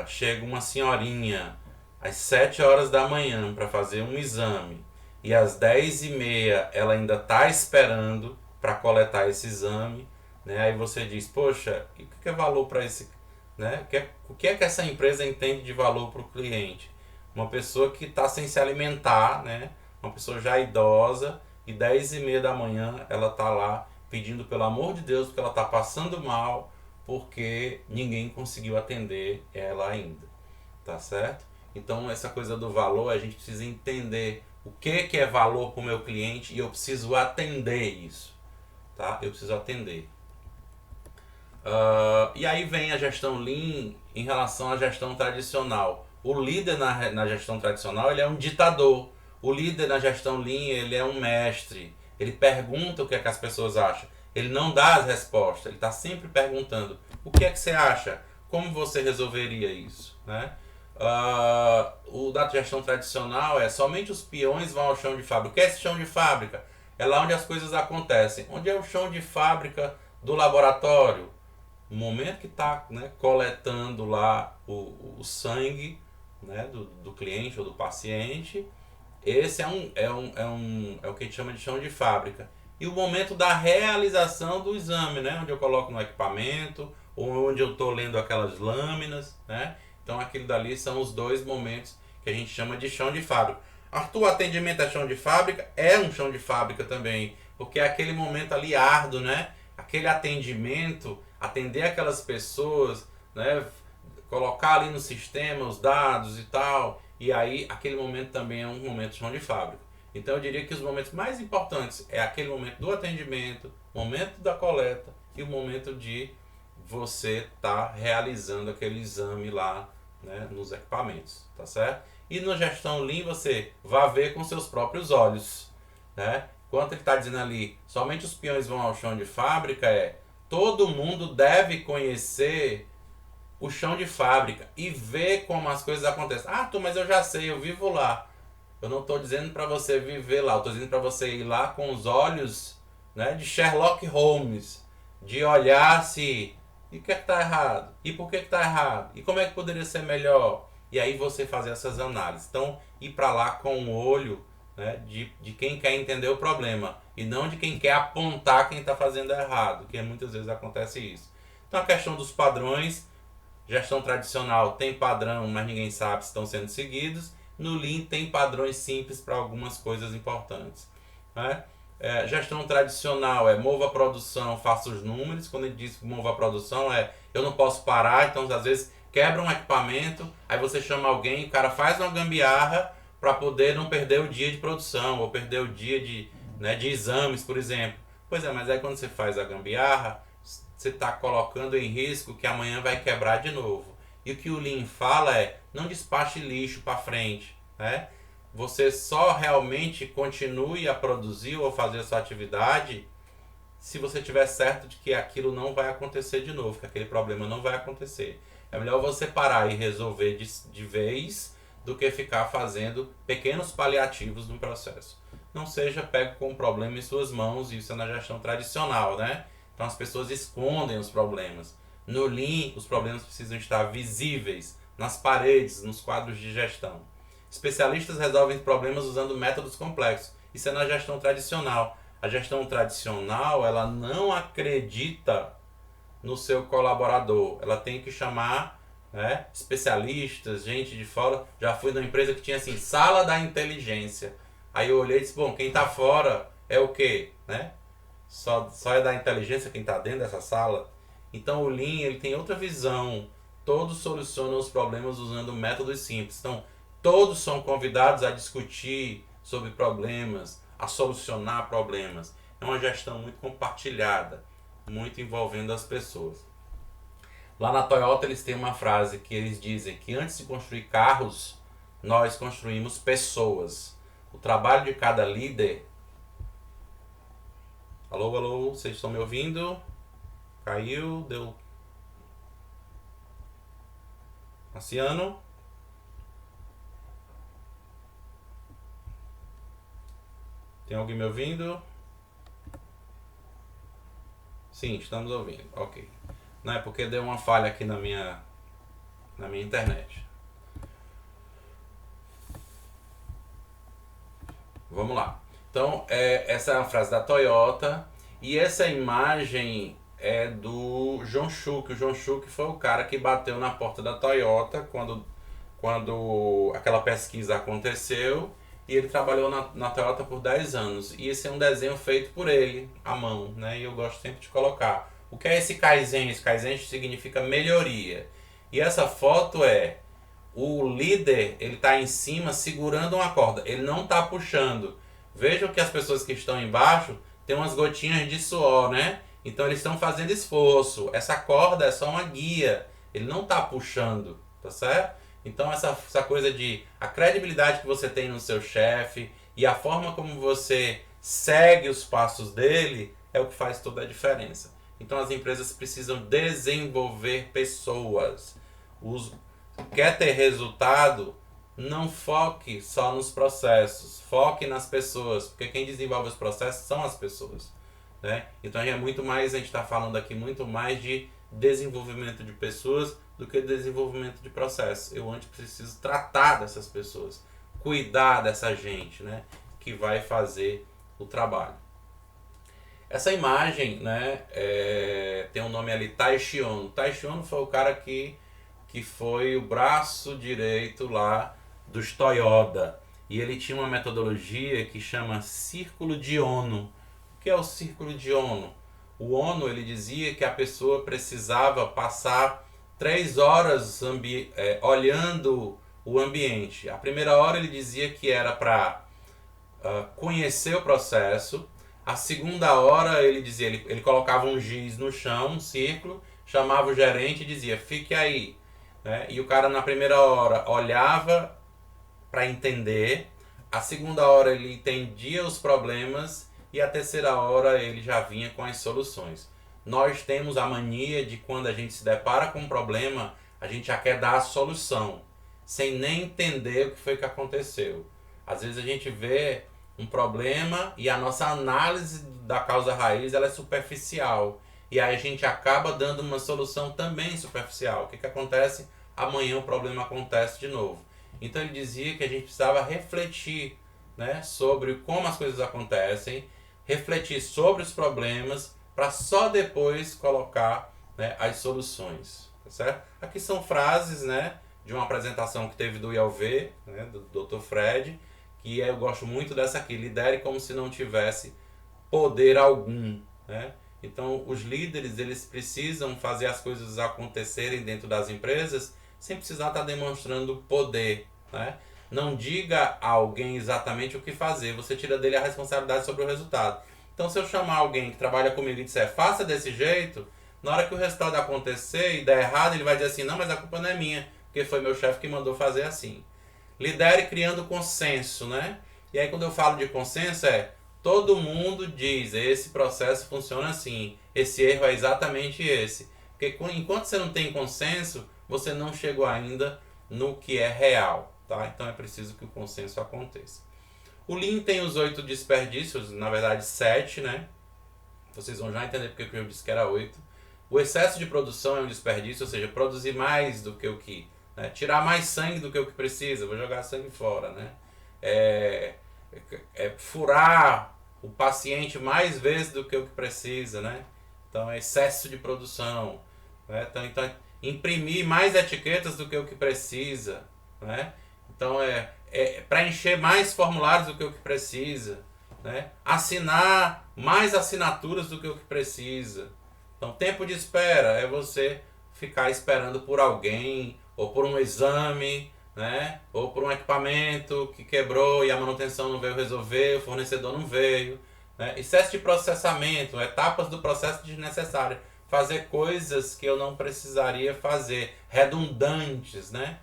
chega uma senhorinha às 7 horas da manhã para fazer um exame e às 10h30 ela ainda está esperando para coletar esse exame, né? Aí você diz, poxa, e o que é valor para esse, né? O que é que essa empresa entende de valor para o cliente? Uma pessoa que está sem se alimentar, né? Uma pessoa já idosa e 10h30 da manhã ela está lá pedindo pelo amor de Deus porque ela está passando mal porque ninguém conseguiu atender ela ainda, tá certo? Então essa coisa do valor, a gente precisa entender o que é valor para o meu cliente e eu preciso atender isso, tá? Eu preciso atender. E aí vem a gestão Lean em relação à gestão tradicional. O líder na gestão tradicional ele é um ditador. O líder na gestão Lean ele é um mestre. Ele pergunta o que é que as pessoas acham. Ele não dá as respostas. Ele está sempre perguntando o que é que você acha? Como você resolveria isso? Né? O da gestão tradicional somente os peões vão ao chão de fábrica. O que é esse chão de fábrica? É lá onde as coisas acontecem. Onde é o chão de fábrica do laboratório? No momento que está, né, coletando lá o sangue, né, do cliente ou do paciente, esse é o que a gente chama de chão de fábrica. E o momento da realização do exame, né, onde eu coloco no equipamento, ou onde eu estou lendo aquelas lâminas, né? Então aquilo dali são os 2 momentos que a gente chama de chão de fábrica. Arthur, o atendimento é chão de fábrica? É um chão de fábrica também, porque é aquele momento ali árduo, né? Aquele atendimento, atender aquelas pessoas, né? Colocar ali no sistema os dados e tal, e aí aquele momento também é um momento de chão de fábrica. Então eu diria que os momentos mais importantes é aquele momento do atendimento, o momento da coleta e o momento de você estar realizando aquele exame lá, né, nos equipamentos, tá certo? E na gestão Lean você vai ver com seus próprios olhos, né? Enquanto ele está dizendo ali, somente os peões vão ao chão de fábrica, todo mundo deve conhecer o chão de fábrica e ver como as coisas acontecem. Ah, mas eu já sei, eu vivo lá. Eu não estou dizendo para você viver lá, eu estou dizendo para você ir lá com os olhos, né, de Sherlock Holmes, de olhar se e o que é que está errado, e por que está errado, e como é que poderia ser melhor, e aí você fazer essas análises. Então, ir para lá com o olho, né, de quem quer entender o problema e não de quem quer apontar quem está fazendo errado, que muitas vezes acontece isso. Então, a questão dos padrões, gestão tradicional tem padrão, mas ninguém sabe se estão sendo seguidos. No Lean tem padrões simples para algumas coisas importantes, né? Gestão tradicional mova a produção, faça os números. Quando ele diz que mova a produção eu não posso parar, então às vezes quebra um equipamento, aí você chama alguém, o cara faz uma gambiarra para poder não perder o dia de produção ou perder o dia de exames, por exemplo. Pois mas aí quando você faz a gambiarra, você está colocando em risco que amanhã vai quebrar de novo. E o que o Lean fala não despache lixo para frente, né? Você só realmente continue a produzir ou fazer a sua atividade se você tiver certo de que aquilo não vai acontecer de novo, que aquele problema não vai acontecer. É melhor você parar e resolver de vez do que ficar fazendo pequenos paliativos no processo. Não seja pego com o problema em suas mãos, isso é na gestão tradicional, né? Então as pessoas escondem os problemas. No Lean, os problemas precisam estar visíveis nas paredes, nos quadros de gestão. Especialistas resolvem problemas usando métodos complexos. Isso é na gestão tradicional. A gestão tradicional, ela não acredita no seu colaborador. Ela tem que chamar, né, especialistas, gente de fora. Já fui numa empresa que tinha assim, sala da inteligência. Aí eu olhei e disse, bom, quem está fora é o quê? Né? Só é da inteligência quem está dentro dessa sala. Então o Lean, ele tem outra visão. Todos solucionam os problemas usando métodos simples. Então todos são convidados a discutir sobre problemas, a solucionar problemas. É uma gestão muito compartilhada, muito envolvendo as pessoas. Lá na Toyota eles têm uma frase que eles dizem que antes de construir carros, nós construímos pessoas. O trabalho de cada líder... Alô, alô, vocês estão me ouvindo? Caiu, deu... Marciano? Tem alguém me ouvindo? Sim, estamos ouvindo. Ok. Não é porque deu uma falha aqui na minha internet. Vamos lá. Então, essa é a frase da Toyota. E essa imagem é do John Schuck. O John Schuck foi o cara que bateu na porta da Toyota quando aquela pesquisa aconteceu. E ele trabalhou na Toyota por 10 anos. E esse é um desenho feito por ele, à mão, né? E eu gosto sempre de colocar. O que é esse Kaizen? Esse Kaizen significa melhoria. E essa foto é o líder, ele está em cima segurando uma corda. Ele não está puxando. Vejam que as pessoas que estão embaixo têm umas gotinhas de suor, né? Então eles estão fazendo esforço. Essa corda é só uma guia. Ele não está puxando, tá certo? Então essa coisa de a credibilidade que você tem no seu chefe e a forma como você segue os passos dele é o que faz toda a diferença. Então as empresas precisam desenvolver pessoas. Quer ter resultado? Não foque só nos processos, foque nas pessoas, porque quem desenvolve os processos são as pessoas, né? Então a gente está falando aqui muito mais de desenvolvimento de pessoas do que desenvolvimento de processos. Eu antes preciso tratar dessas pessoas, cuidar dessa gente, né, que vai fazer o trabalho. Essa imagem, né, tem um nome ali, Taishi Ono. Taishi Ono foi o cara que foi o braço direito lá dos Toyota. E ele tinha uma metodologia que chama Círculo de Ono. O que é o Círculo de Ono? O Ono, ele dizia que a pessoa precisava passar 3 horas olhando o ambiente. A primeira hora ele dizia que era para conhecer o processo. A segunda hora ele dizia, ele colocava um giz no chão, um círculo, chamava o gerente e dizia, fique aí. Né? E o cara na primeira hora olhava para entender. A segunda hora ele entendia os problemas e a terceira hora ele já vinha com as soluções. Nós temos a mania de quando a gente se depara com um problema, a gente já quer dar a solução, sem nem entender o que foi que aconteceu. Às vezes a gente vê um problema e a nossa análise da causa raiz ela é superficial. E aí a gente acaba dando uma solução também superficial. O que acontece? Amanhã o problema acontece de novo. Então ele dizia que a gente precisava refletir, né, sobre como as coisas acontecem, refletir sobre os problemas, para só depois colocar, né, as soluções, tá certo? Aqui são frases, né, de uma apresentação que teve do ILV, né, do Dr. Fred, que eu gosto muito dessa aqui, lidere como se não tivesse poder algum, né? Então os líderes, eles precisam fazer as coisas acontecerem dentro das empresas sem precisar estar demonstrando poder, né? Não diga a alguém exatamente o que fazer, você tira dele a responsabilidade sobre o resultado. Então se eu chamar alguém que trabalha comigo e disser faça desse jeito, na hora que o resultado acontecer e der errado, ele vai dizer assim, não, mas a culpa não é minha, porque foi meu chefe que mandou fazer assim. Lidere criando consenso, né? E aí quando eu falo de consenso todo mundo diz, esse processo funciona assim, esse erro é exatamente esse. Porque enquanto você não tem consenso, você não chegou ainda no que é real, tá? Então é preciso que o consenso aconteça. O Lean tem os 8 desperdícios, na verdade 7, né? Vocês vão já entender porque eu disse que era 8. O excesso de produção é um desperdício, ou seja, produzir mais do que o que né? Tirar mais sangue do que o que precisa, vou jogar sangue fora, né? Furar o paciente mais vezes do que o que precisa, né? Então, excesso de produção, né? Então, imprimir mais etiquetas do que o que precisa, né? Então, preencher mais formulários do que o que precisa, né? Assinar mais assinaturas do que o que precisa. Então, tempo de espera é você ficar esperando por alguém, ou por um exame, né? Ou por um equipamento que quebrou e a manutenção não veio resolver, o fornecedor não veio, né? Excesso de processamento, etapas do processo desnecessárias. Fazer coisas que eu não precisaria fazer, redundantes, né?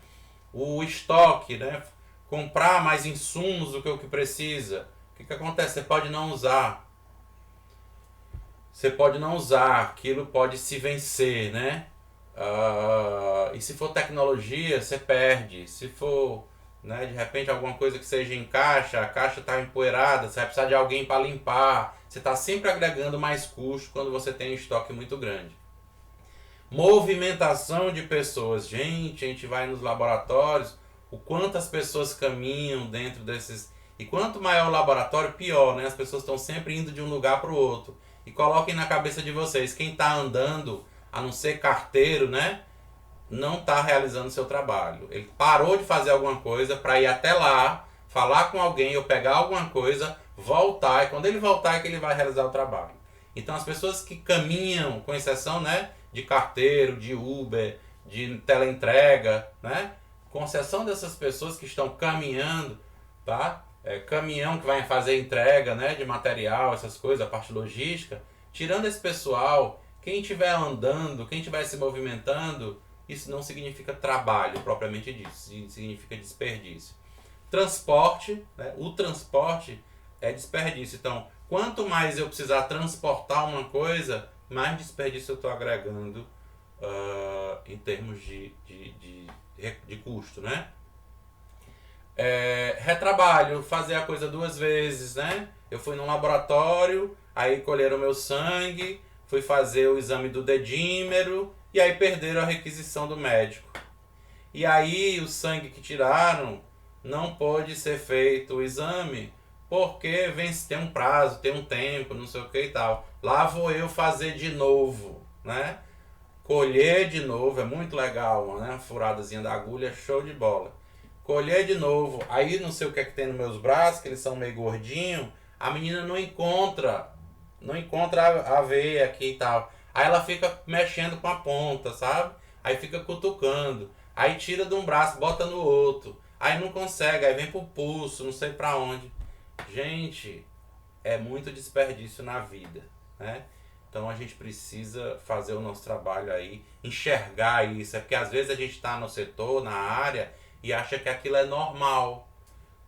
O estoque, né? Comprar mais insumos do que o que precisa. O que acontece? Você pode não usar. Você pode não usar, aquilo pode se vencer, né? E se for tecnologia, você perde. Se for, né, de repente alguma coisa que seja em caixa, a caixa está empoeirada, você vai precisar de alguém para limpar. Você está sempre agregando mais custo quando você tem um estoque muito grande. Movimentação de pessoas. Gente, a gente vai nos laboratórios, o quanto as pessoas caminham dentro desses... E quanto maior o laboratório, pior, né? As pessoas estão sempre indo de um lugar para o outro. E coloquem na cabeça de vocês, quem está andando, a não ser carteiro, né? Não está realizando seu trabalho. Ele parou de fazer alguma coisa para ir até lá, falar com alguém ou pegar alguma coisa, voltar. E quando ele voltar é que ele vai realizar o trabalho. Então as pessoas que caminham, com exceção, né, de carteiro, de Uber, de teleentrega, né? Com exceção dessas pessoas que estão caminhando, tá? Caminhão que vai fazer entrega, né, de material, essas coisas, a parte logística. Tirando esse pessoal, quem estiver andando, quem estiver se movimentando, isso não significa trabalho propriamente dito, significa desperdício. Transporte, né, o transporte é desperdício. Então, quanto mais eu precisar transportar uma coisa, mais desperdício eu estou agregando em termos de custo, né? Retrabalho, fazer a coisa 2 vezes, né? Eu fui num laboratório, aí colheram meu sangue, fui fazer o exame do dedímero e aí perderam a requisição do médico. E aí o sangue que tiraram não pôde ser feito o exame porque tem um prazo, tem um tempo, não sei o que e tal. Lá vou eu fazer de novo, né? Colher de novo, é muito legal, né? Uma furadazinha da agulha, show de bola. Colher de novo, aí não sei o que é que tem nos meus braços, que eles são meio gordinhos, a menina não encontra a veia aqui e tal. Aí ela fica mexendo com a ponta, sabe? Aí fica cutucando, aí tira de um braço, bota no outro, aí não consegue, aí vem pro pulso, não sei pra onde. Gente, é muito desperdício na vida, né? Então a gente precisa fazer o nosso trabalho aí, enxergar isso, porque às vezes a gente está no setor, na área, e acha que aquilo é normal,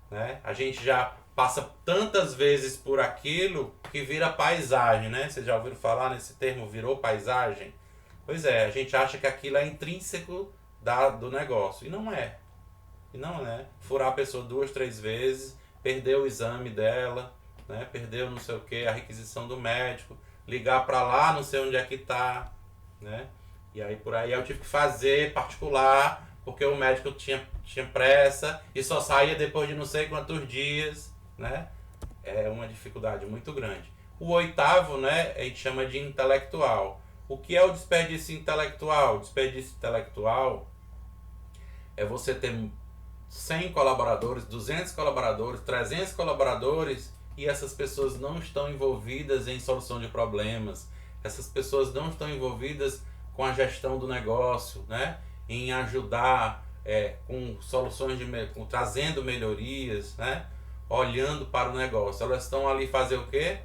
né? A gente já passa tantas vezes por aquilo que vira paisagem, né? Vocês já ouviram falar nesse termo, virou paisagem? Pois é, a gente acha que aquilo é intrínseco do negócio, e não é. E não é. Furar a pessoa 2, 3 vezes, perder o exame dela, né? Perdeu não sei o que, a requisição do médico, ligar para lá, não sei onde é que tá, né? E aí por aí eu tive que fazer particular, porque o médico tinha pressa e só saía depois de não sei quantos dias, né? É uma dificuldade muito grande. O 8º, né, a gente chama de intelectual. O que é o desperdício intelectual? O desperdício intelectual é você ter 100 colaboradores, 200 colaboradores, 300 colaboradores e essas pessoas não estão envolvidas em solução de problemas. Essas pessoas não estão envolvidas com a gestão do negócio, né? Em ajudar com soluções, trazendo melhorias, né? Olhando para o negócio. Elas estão ali fazer o quê?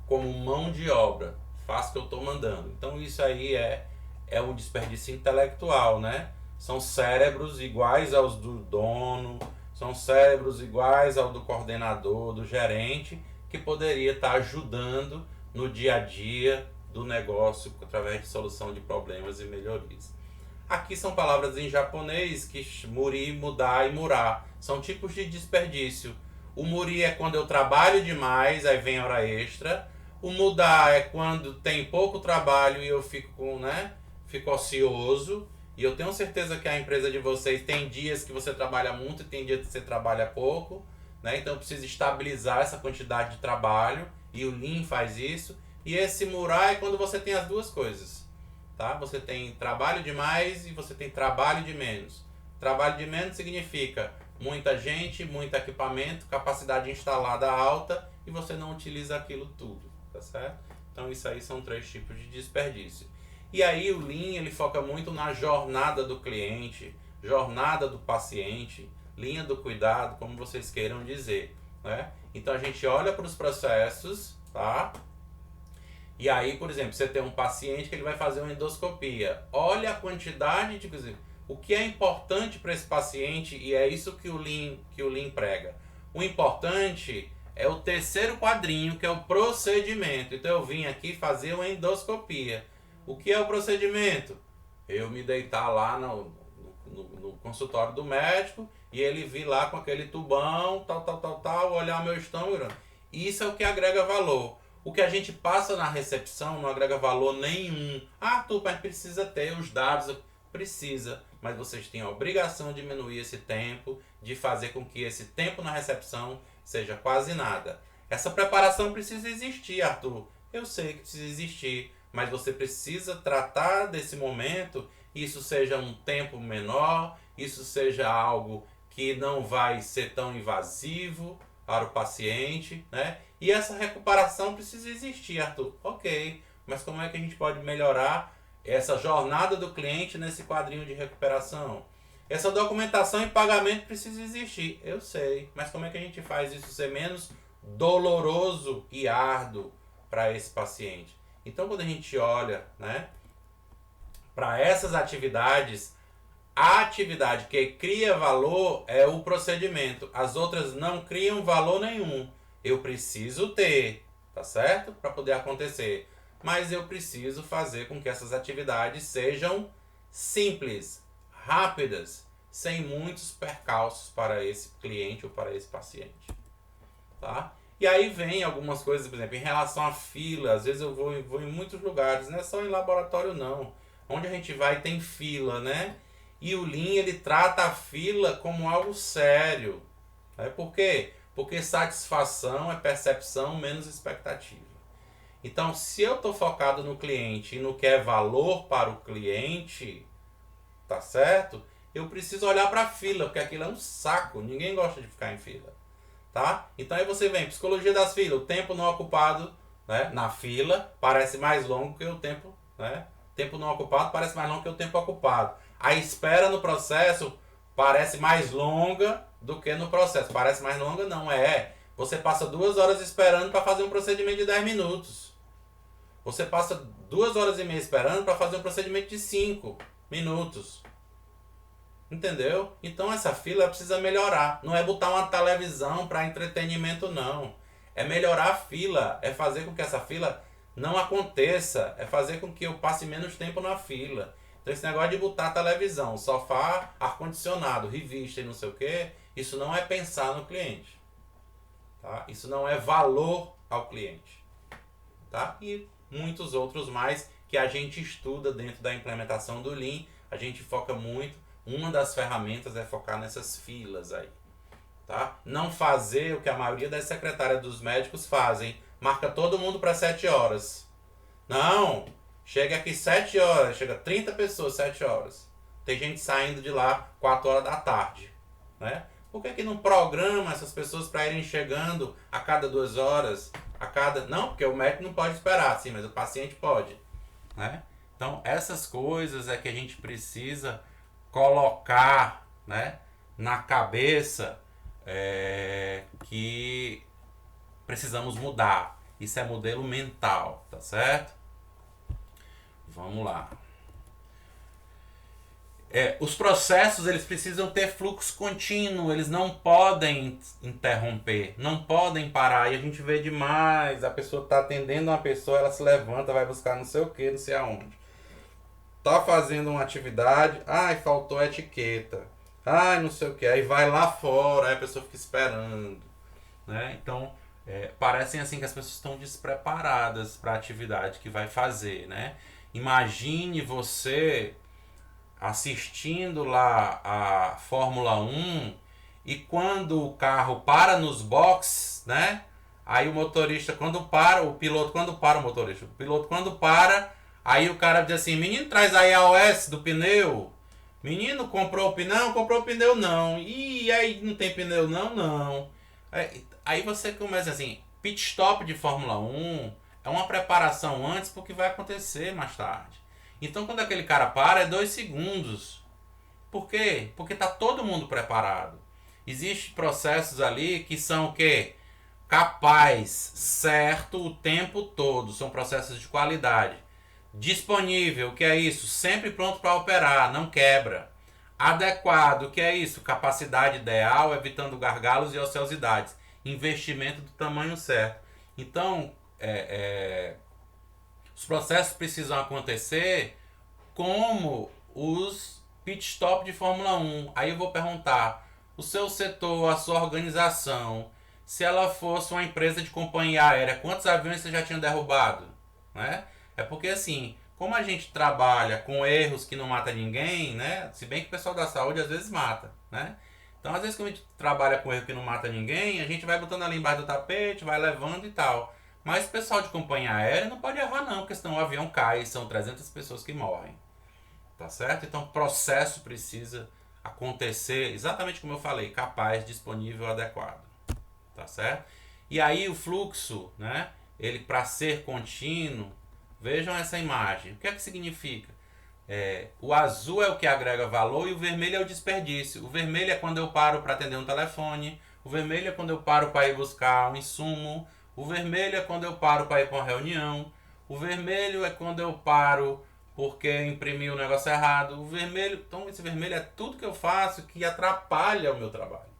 Como mão de obra. Faço o que eu estou mandando. Então isso aí é um desperdício intelectual, né? São cérebros iguais aos do dono, são cérebros iguais ao do coordenador, do gerente, que poderia estar ajudando no dia a dia do negócio através de solução de problemas e melhorias. Aqui são palavras em japonês, que muri, mudar e murar. São tipos de desperdício. O muri é quando eu trabalho demais, aí vem hora extra. O mudar é quando tem pouco trabalho e eu fico ocioso. E eu tenho certeza que a empresa de vocês tem dias que você trabalha muito e tem dias que você trabalha pouco, né? Então precisa estabilizar essa quantidade de trabalho e o Lean faz isso. E esse Murai é quando você tem as duas coisas, tá? Você tem trabalho de mais e você tem trabalho de menos. Trabalho de menos significa muita gente, muito equipamento, capacidade instalada alta e você não utiliza aquilo tudo, tá certo? Então isso aí são 3 tipos de desperdício. E aí o Lean ele foca muito na jornada do cliente, jornada do paciente, linha do cuidado, como vocês queiram dizer, né? Então a gente olha para os processos, tá? E aí, por exemplo, você tem um paciente que ele vai fazer uma endoscopia. Olha a quantidade de... O que é importante para esse paciente, e é isso que o Lean prega. O importante é o terceiro quadrinho, que é o procedimento. Então eu vim aqui fazer uma endoscopia. O que é o procedimento? Eu me deitar lá no consultório do médico e ele vir lá com aquele tubão, tal, olhar meu estômago. Isso é o que agrega valor. O que a gente passa na recepção não agrega valor nenhum. Ah, Arthur, mas precisa ter os dados. Precisa, mas vocês têm a obrigação de diminuir esse tempo, de fazer com que esse tempo na recepção seja quase nada. Essa preparação precisa existir, Arthur. Eu sei que precisa existir, mas você precisa tratar desse momento, isso seja um tempo menor, isso seja algo que não vai ser tão invasivo para o paciente, né? E essa recuperação precisa existir, Arthur. Ok, mas como é que a gente pode melhorar essa jornada do cliente nesse quadrinho de recuperação? Essa documentação e pagamento precisa existir. Eu sei, mas como é que a gente faz isso ser menos doloroso e árduo para esse paciente? Então, quando a gente olha, né, para essas atividades, a atividade que cria valor é o procedimento. As outras não criam valor nenhum. Eu preciso ter, tá certo? Para poder acontecer. Mas eu preciso fazer com que essas atividades sejam simples, rápidas, sem muitos percalços para esse cliente ou para esse paciente, tá? E aí vem algumas coisas, por exemplo, em relação à fila. Às vezes eu vou em muitos lugares, não é só em laboratório não. Onde a gente vai tem fila, né? E o Lean ele trata a fila como algo sério. Né? Por quê? Porque satisfação é percepção menos expectativa. Então, se eu estou focado no cliente e no que é valor para o cliente, tá certo? Eu preciso olhar para a fila, porque aquilo é um saco. Ninguém gosta de ficar em fila. Tá? Então aí você vem, psicologia das filas, o tempo não ocupado, né, na fila parece mais longo que o tempo, né? Tempo não ocupado parece mais longo que o tempo ocupado. A espera no processo parece mais longa do que no processo. Parece mais longa? Não é. Você passa 2 horas esperando para fazer um procedimento de 10 minutos. Você passa 2 horas e meia esperando para fazer um procedimento de 5 minutos. Entendeu? Então essa fila precisa melhorar. Não é botar uma televisão para entretenimento, não. É melhorar a fila. É fazer com que essa fila não aconteça. É fazer com que eu passe menos tempo na fila. Então esse negócio de botar televisão, sofá, ar-condicionado, revista e não sei o que, isso não é pensar no cliente. Tá? Isso não é valor ao cliente. Tá? E muitos outros mais que a gente estuda dentro da implementação do Lean. A gente foca muito. Uma das ferramentas é focar nessas filas aí, tá? Não fazer o que a maioria das secretárias dos médicos fazem. Marca todo mundo para 7 horas. Não! Chega aqui 7 horas, chega 30 pessoas 7 horas. Tem gente saindo de lá 4 horas da tarde, né? Por que não programa essas pessoas para irem chegando a cada 2 horas? Não, porque o médico não pode esperar, sim, mas o paciente pode, né? Então, essas coisas é que a gente precisa colocar, né, na cabeça que precisamos mudar. Isso é modelo mental, tá certo? Vamos lá. Os processos eles precisam ter fluxo contínuo, eles não podem interromper, não podem parar. E a gente vê demais, a pessoa está atendendo uma pessoa, ela se levanta, vai buscar não sei o que, não sei aonde. Tá fazendo uma atividade, ai, faltou a etiqueta, ai, não sei o que, aí vai lá fora, aí a pessoa fica esperando, né? Então, parecem assim que as pessoas estão despreparadas para a atividade que vai fazer, né? Imagine você assistindo lá a Fórmula 1 e quando o carro para nos boxes, né? Aí o motorista quando para, o piloto quando para, o motorista, o piloto quando para, aí o cara diz assim, menino, traz aí a OS do pneu. Menino, comprou o pneu? Não, comprou o pneu não. E aí não tem pneu não? Não. Aí você começa assim, pit stop de Fórmula 1 é uma preparação antes porque vai acontecer mais tarde. Então quando aquele cara para é 2 segundos. Por quê? Porque tá todo mundo preparado. Existem processos ali que são o quê? Capaz, certo o tempo todo. São processos de qualidade. Disponível, o que é isso? Sempre pronto para operar, não quebra. Adequado, o que é isso? Capacidade ideal, evitando gargalos e ociosidades. Investimento do tamanho certo. Então, os processos precisam acontecer como os pit stop de Fórmula 1. Aí eu vou perguntar, o seu setor, a sua organização, se ela fosse uma empresa de companhia aérea, quantos aviões você já tinha derrubado? Né? É porque assim, como a gente trabalha com erros que não mata ninguém, né? Se bem que o pessoal da saúde às vezes mata, né? Então às vezes quando a gente trabalha com erro que não mata ninguém, a gente vai botando ali embaixo do tapete, vai levando e tal. Mas o pessoal de companhia aérea não pode errar não, porque senão o avião cai e são 300 pessoas que morrem. Tá certo? Então o processo precisa acontecer exatamente como eu falei, capaz, disponível, adequado. Tá certo? E aí o fluxo, né? Ele para ser contínuo, vejam essa imagem. O que é que significa? O azul é o que agrega valor e o vermelho é o desperdício. O vermelho é quando eu paro para atender um telefone. O vermelho é quando eu paro para ir buscar um insumo. O vermelho é quando eu paro para ir para uma reunião. O vermelho é quando eu paro porque imprimi o negócio errado. O vermelho, então esse vermelho é tudo que eu faço que atrapalha o meu trabalho.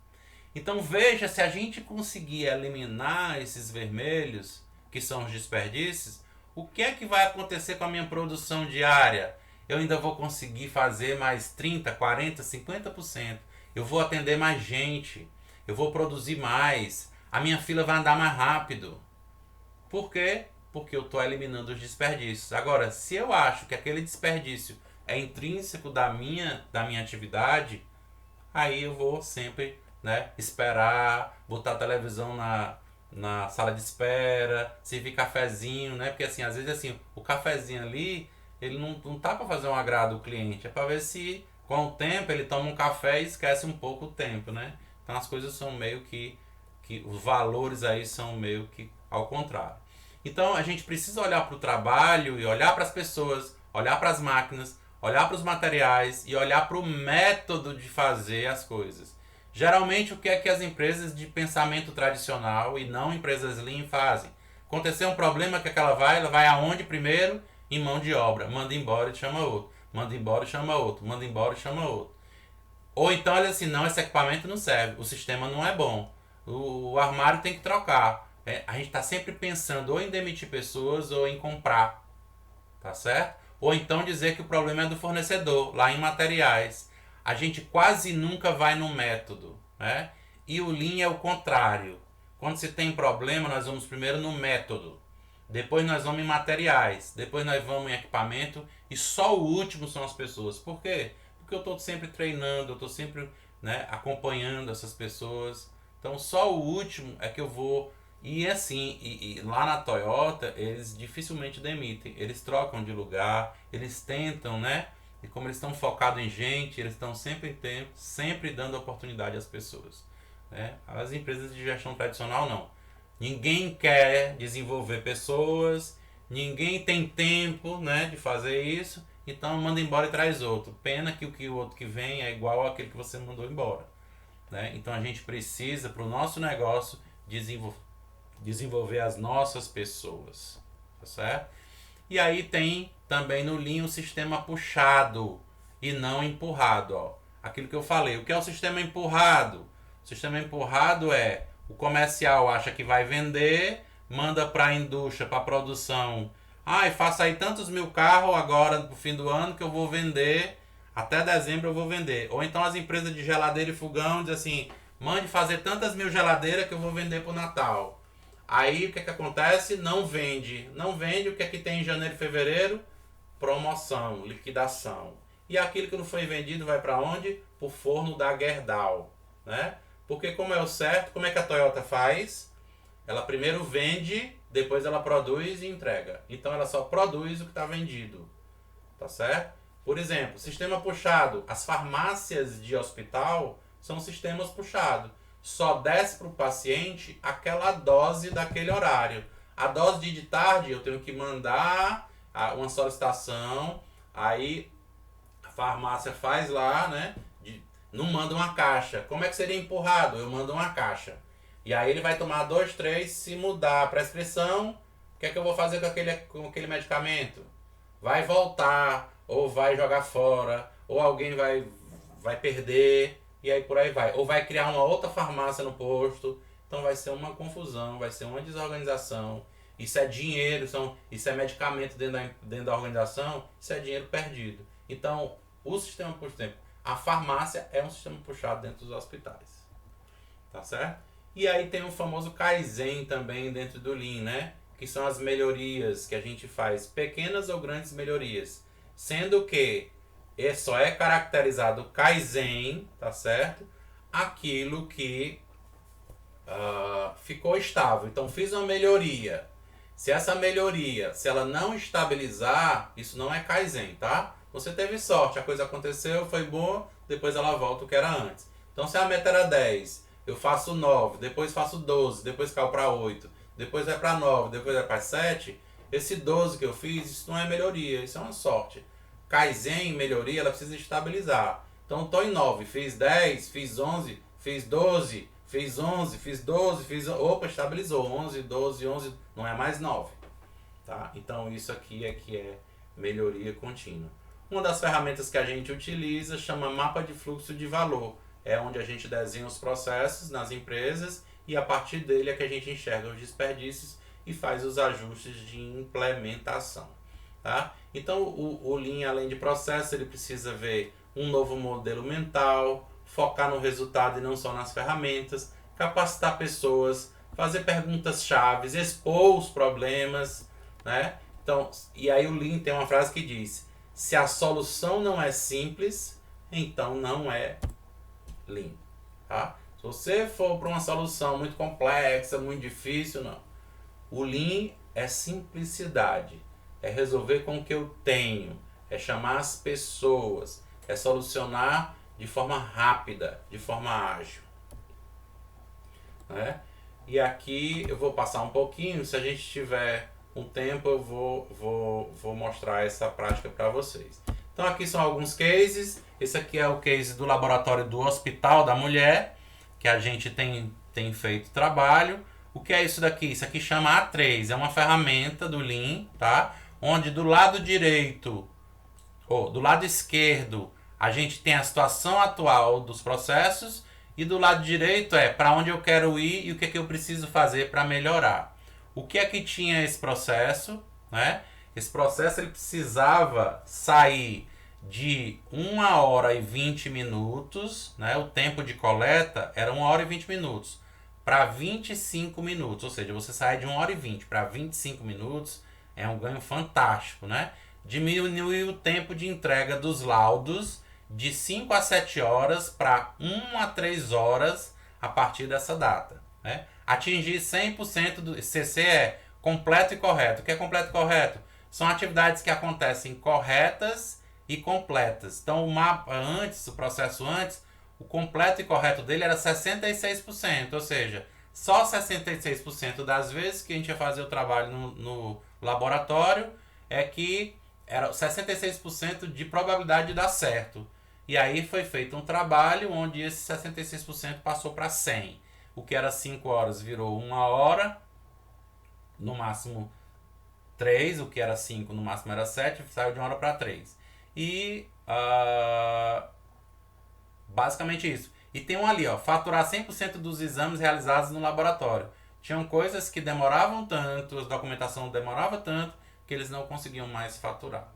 Então veja, se a gente conseguir eliminar esses vermelhos, que são os desperdícios, o que é que vai acontecer com a minha produção diária? Eu ainda vou conseguir fazer mais 30, 40, 50%. Eu vou atender mais gente. Eu vou produzir mais. A minha fila vai andar mais rápido. Por quê? Porque eu estou eliminando os desperdícios. Agora, se eu acho que aquele desperdício é intrínseco da minha atividade, aí eu vou sempre, né, esperar, botar a televisão na sala de espera, servir cafezinho, né? Porque assim, às vezes assim, o cafezinho ali, ele não tá para fazer um agrado ao cliente, é para ver se com o tempo ele toma um café e esquece um pouco o tempo, né? Então as coisas são meio que os valores aí são meio que ao contrário. Então a gente precisa olhar para o trabalho e olhar para as pessoas, olhar para as máquinas, olhar para os materiais e olhar para o método de fazer as coisas. Geralmente o que é que as empresas de pensamento tradicional e não empresas lean fazem? Acontecer um problema que ela vai aonde primeiro? Em mão de obra. Manda embora e chama outro. Manda embora e chama outro. Manda embora e chama outro. Ou então olha assim, não, esse equipamento não serve. O sistema não é bom. O armário tem que trocar. A gente está sempre pensando ou em demitir pessoas ou em comprar. Tá certo? Ou então dizer que o problema é do fornecedor, lá em materiais. A gente quase nunca vai no método, né? E o Lean é o contrário. Quando se tem problema, nós vamos primeiro no método. Depois nós vamos em materiais. Depois nós vamos em equipamento. E só o último são as pessoas. Por quê? Porque eu estou sempre treinando, eu estou sempre, né, acompanhando essas pessoas. Então só o último é que eu vou... E assim, e lá na Toyota, eles dificilmente demitem. Eles trocam de lugar, eles tentam, né? E como eles estão focados em gente, eles estão sempre dando oportunidade às pessoas. Né? As empresas de gestão tradicional não. Ninguém quer desenvolver pessoas, ninguém tem tempo, né, de fazer isso, então manda embora e traz outro. Pena que o outro que vem é igual àquele que você mandou embora. Né? Então a gente precisa, para o nosso negócio, desenvolver as nossas pessoas. Tá certo? E aí tem também no Lean o sistema puxado e não empurrado. Ó. Aquilo que eu falei. O que é o sistema empurrado? O sistema empurrado é o comercial acha que vai vender, manda para a indústria, para a produção. Faça aí tantos mil carros agora no fim do ano que eu vou vender. Até dezembro eu vou vender. Ou então as empresas de geladeira e fogão dizem assim, mande fazer tantas mil geladeiras que eu vou vender para o Natal. Aí o que acontece? Não vende. Não vende, o que é que tem em janeiro e fevereiro? Promoção, liquidação. E aquilo que não foi vendido vai para onde? Para o forno da Gerdau, né? Porque como é o certo, como é que a Toyota faz? Ela primeiro vende, depois ela produz e entrega. Então ela só produz o que está vendido, tá certo? Por exemplo, sistema puxado. As farmácias de hospital são sistemas puxados. Só desce para o paciente aquela dose daquele horário. A dose de tarde eu tenho que mandar uma solicitação, aí a farmácia faz lá, né? Não manda uma caixa. Como é que seria empurrado? Eu mando uma caixa. E aí ele vai tomar 2, 3, se mudar a prescrição, o que é que eu vou fazer com aquele medicamento? Vai voltar, ou vai jogar fora, ou alguém vai perder, e aí por aí vai. Ou vai criar uma outra farmácia no posto. Então vai ser uma confusão, vai ser uma desorganização. Isso é dinheiro, isso é medicamento dentro da organização, isso é dinheiro perdido. Então, o sistema puxado, a farmácia é um sistema puxado dentro dos hospitais. Tá certo? E aí tem o famoso Kaizen também dentro do Lean, né? Que são as melhorias que a gente faz, pequenas ou grandes melhorias. Sendo que só é caracterizado Kaizen, tá certo? Aquilo que ficou estável. Então fiz uma melhoria. Se essa melhoria, se ela não estabilizar, isso não é Kaizen, tá? Você teve sorte, a coisa aconteceu, foi boa, depois ela volta o que era antes. Então se a meta era 10, eu faço 9, depois faço 12, depois caiu para 8, depois vai para 9, depois vai para 7, esse 12 que eu fiz, isso não é melhoria, isso é uma sorte. Kaizen, melhoria, ela precisa estabilizar. Então estou em 9, fiz 10, fiz 11, fiz 12, fiz 11, fiz 12, fiz... Opa, estabilizou, 11, 12, 11, não é mais 9. Tá? Então isso aqui é que é melhoria contínua. Uma das ferramentas que a gente utiliza chama mapa de fluxo de valor. É onde a gente desenha os processos nas empresas e a partir dele é que a gente enxerga os desperdícios e faz os ajustes de implementação. Tá? Então o Lean, além de processo, ele precisa ver um novo modelo mental, focar no resultado e não só nas ferramentas, capacitar pessoas, fazer perguntas chaves, expor os problemas, né? Então, e aí o Lean tem uma frase que diz: se a solução não é simples, então não é Lean. Tá? Se você for para uma solução muito complexa, muito difícil, não. O Lean é simplicidade, é resolver com o que eu tenho, é chamar as pessoas, é solucionar de forma rápida, de forma ágil. Né? E aqui eu vou passar um pouquinho, se a gente tiver um tempo eu vou mostrar essa prática para vocês. Então aqui são alguns cases, esse aqui é o case do laboratório do Hospital da Mulher, que a gente tem feito trabalho. O que é isso daqui? Isso aqui chama A3, é uma ferramenta do Lean, tá? Onde do lado direito, ou do lado esquerdo, a gente tem a situação atual dos processos e do lado direito é para onde eu quero ir e o que é que eu preciso fazer para melhorar. O que é que tinha esse processo, né? Esse processo ele precisava sair de 1 hora e 20 minutos, né? O tempo de coleta era 1 hora e 20 minutos para 25 minutos, ou seja, você sai de 1 hora e 20 para 25 minutos, é um ganho fantástico, né? Diminuir o tempo de entrega dos laudos de 5 a 7 horas para 1 a 3 horas a partir dessa data, né? Atingir 100% do CC completo e correto. O que é completo e correto? São atividades que acontecem corretas e completas. Então o processo antes, o completo e correto dele era 66%, ou seja, só 66% das vezes que a gente ia fazer o trabalho no laboratório é que era 66% de probabilidade de dar certo. E aí foi feito um trabalho onde esse 66% passou para 100%. O que era 5 horas virou 1 hora, no máximo 3, o que era 5 no máximo era 7, saiu de 1 hora para 3. E basicamente isso. E tem um ali, ó, faturar 100% dos exames realizados no laboratório. Tinham coisas que demoravam tanto, a documentação demorava tanto, que eles não conseguiam mais faturar.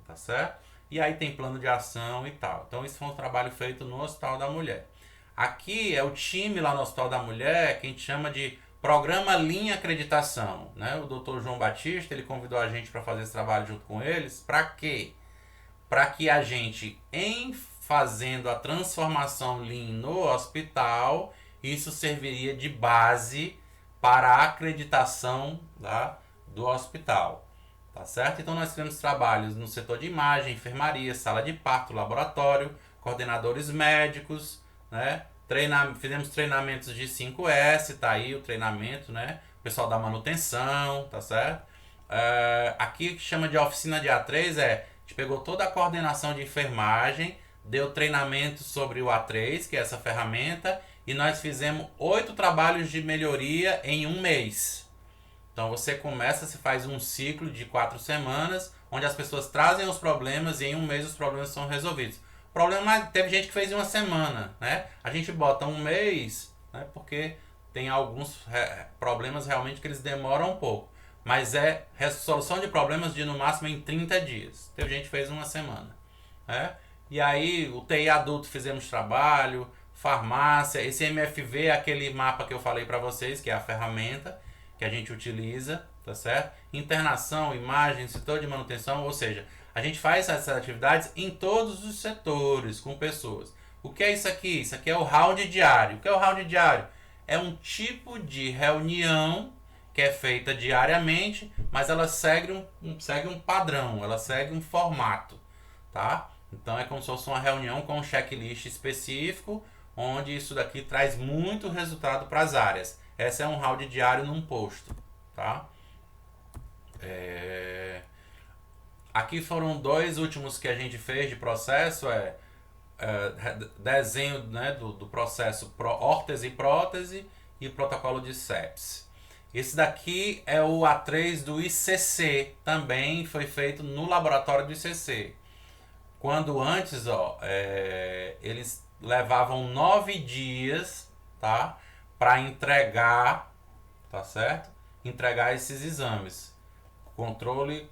Tá certo? E aí tem plano de ação e tal. Então isso foi um trabalho feito no Hospital da Mulher. Aqui é o time lá no Hospital da Mulher que a gente chama de Programa Lean Acreditação, né? O Dr. João Batista, ele convidou a gente para fazer esse trabalho junto com eles. Para quê? para que a gente, em fazendo a transformação Lean no hospital, isso serviria de base para a acreditação do hospital. Tá certo? Então nós fizemos trabalhos no setor de imagem, enfermaria, sala de parto, laboratório, coordenadores médicos, né? Fizemos treinamentos de 5S, tá aí o treinamento, né? O pessoal da manutenção, tá certo? Aqui que chama de oficina de A3 a gente pegou toda a coordenação de enfermagem, deu treinamento sobre o A3, que é essa ferramenta, e nós fizemos 8 trabalhos de melhoria em um mês. Então você se faz um ciclo de 4 semanas, onde as pessoas trazem os problemas e em um mês os problemas são resolvidos. O problema, teve gente que fez em uma semana, né? A gente bota um mês, né? Porque tem alguns problemas realmente que eles demoram um pouco. Mas é resolução de problemas de no máximo em 30 dias. Teve gente que fez uma semana, né? E aí o TI adulto fizemos trabalho, farmácia, esse MFV é aquele mapa que eu falei para vocês, que é a ferramenta que a gente utiliza, tá certo? Internação, imagem, setor de manutenção, ou seja, a gente faz essas atividades em todos os setores, com pessoas. O que é isso aqui? Isso aqui é o round diário. O que é o round diário? É um tipo de reunião que é feita diariamente, mas ela segue um padrão, ela segue um formato, tá? Então é como se fosse uma reunião com um checklist específico, onde isso daqui traz muito resultado para as áreas. Essa é um round diário num posto, tá? Aqui foram 2 últimos que a gente fez de processo, desenho, né, do processo órtese e prótese e protocolo de sepsis. Esse daqui é o A3 do ICC, também foi feito no laboratório do ICC. Quando antes, eles levavam 9 dias, tá? Para entregar, tá certo? Entregar esses exames. Controle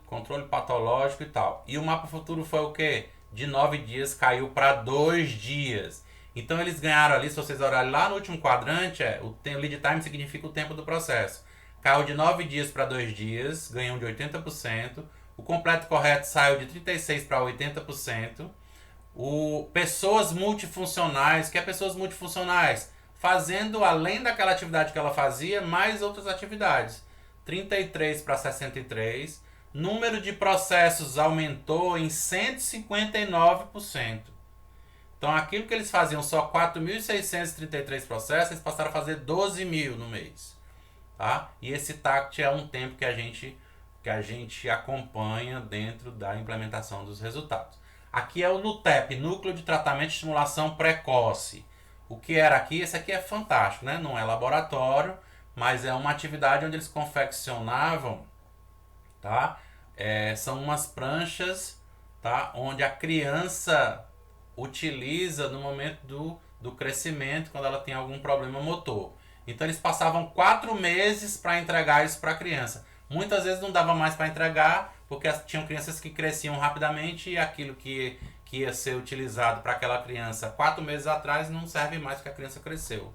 patológico e tal. E o mapa futuro foi o quê? De 9 dias caiu para 2 dias. Então eles ganharam ali, se vocês olharem lá no último quadrante, o lead time significa o tempo do processo. Caiu de 9 dias para 2 dias, ganham de 80%. O completo correto saiu de 36% para 80%. Pessoas multifuncionais, que é pessoas multifuncionais? Fazendo além daquela atividade que ela fazia, mais outras atividades. 33 para 63. Número de processos aumentou em 159%. Então aquilo que eles faziam só 4.633 processos, eles passaram a fazer 12.000 no mês. Tá? E esse TACT é um tempo que a gente acompanha dentro da implementação dos resultados. Aqui é o NUTEP, Núcleo de Tratamento e Estimulação Precoce. O que era aqui? Esse aqui é fantástico, né? Não é laboratório, mas é uma atividade onde eles confeccionavam, tá? São umas pranchas, tá? Onde a criança utiliza no momento do crescimento, quando ela tem algum problema motor. Então eles passavam 4 meses para entregar isso para a criança. Muitas vezes não dava mais para entregar, porque tinham crianças que cresciam rapidamente e aquilo que ia ser utilizado para aquela criança 4 meses atrás não serve mais porque a criança cresceu.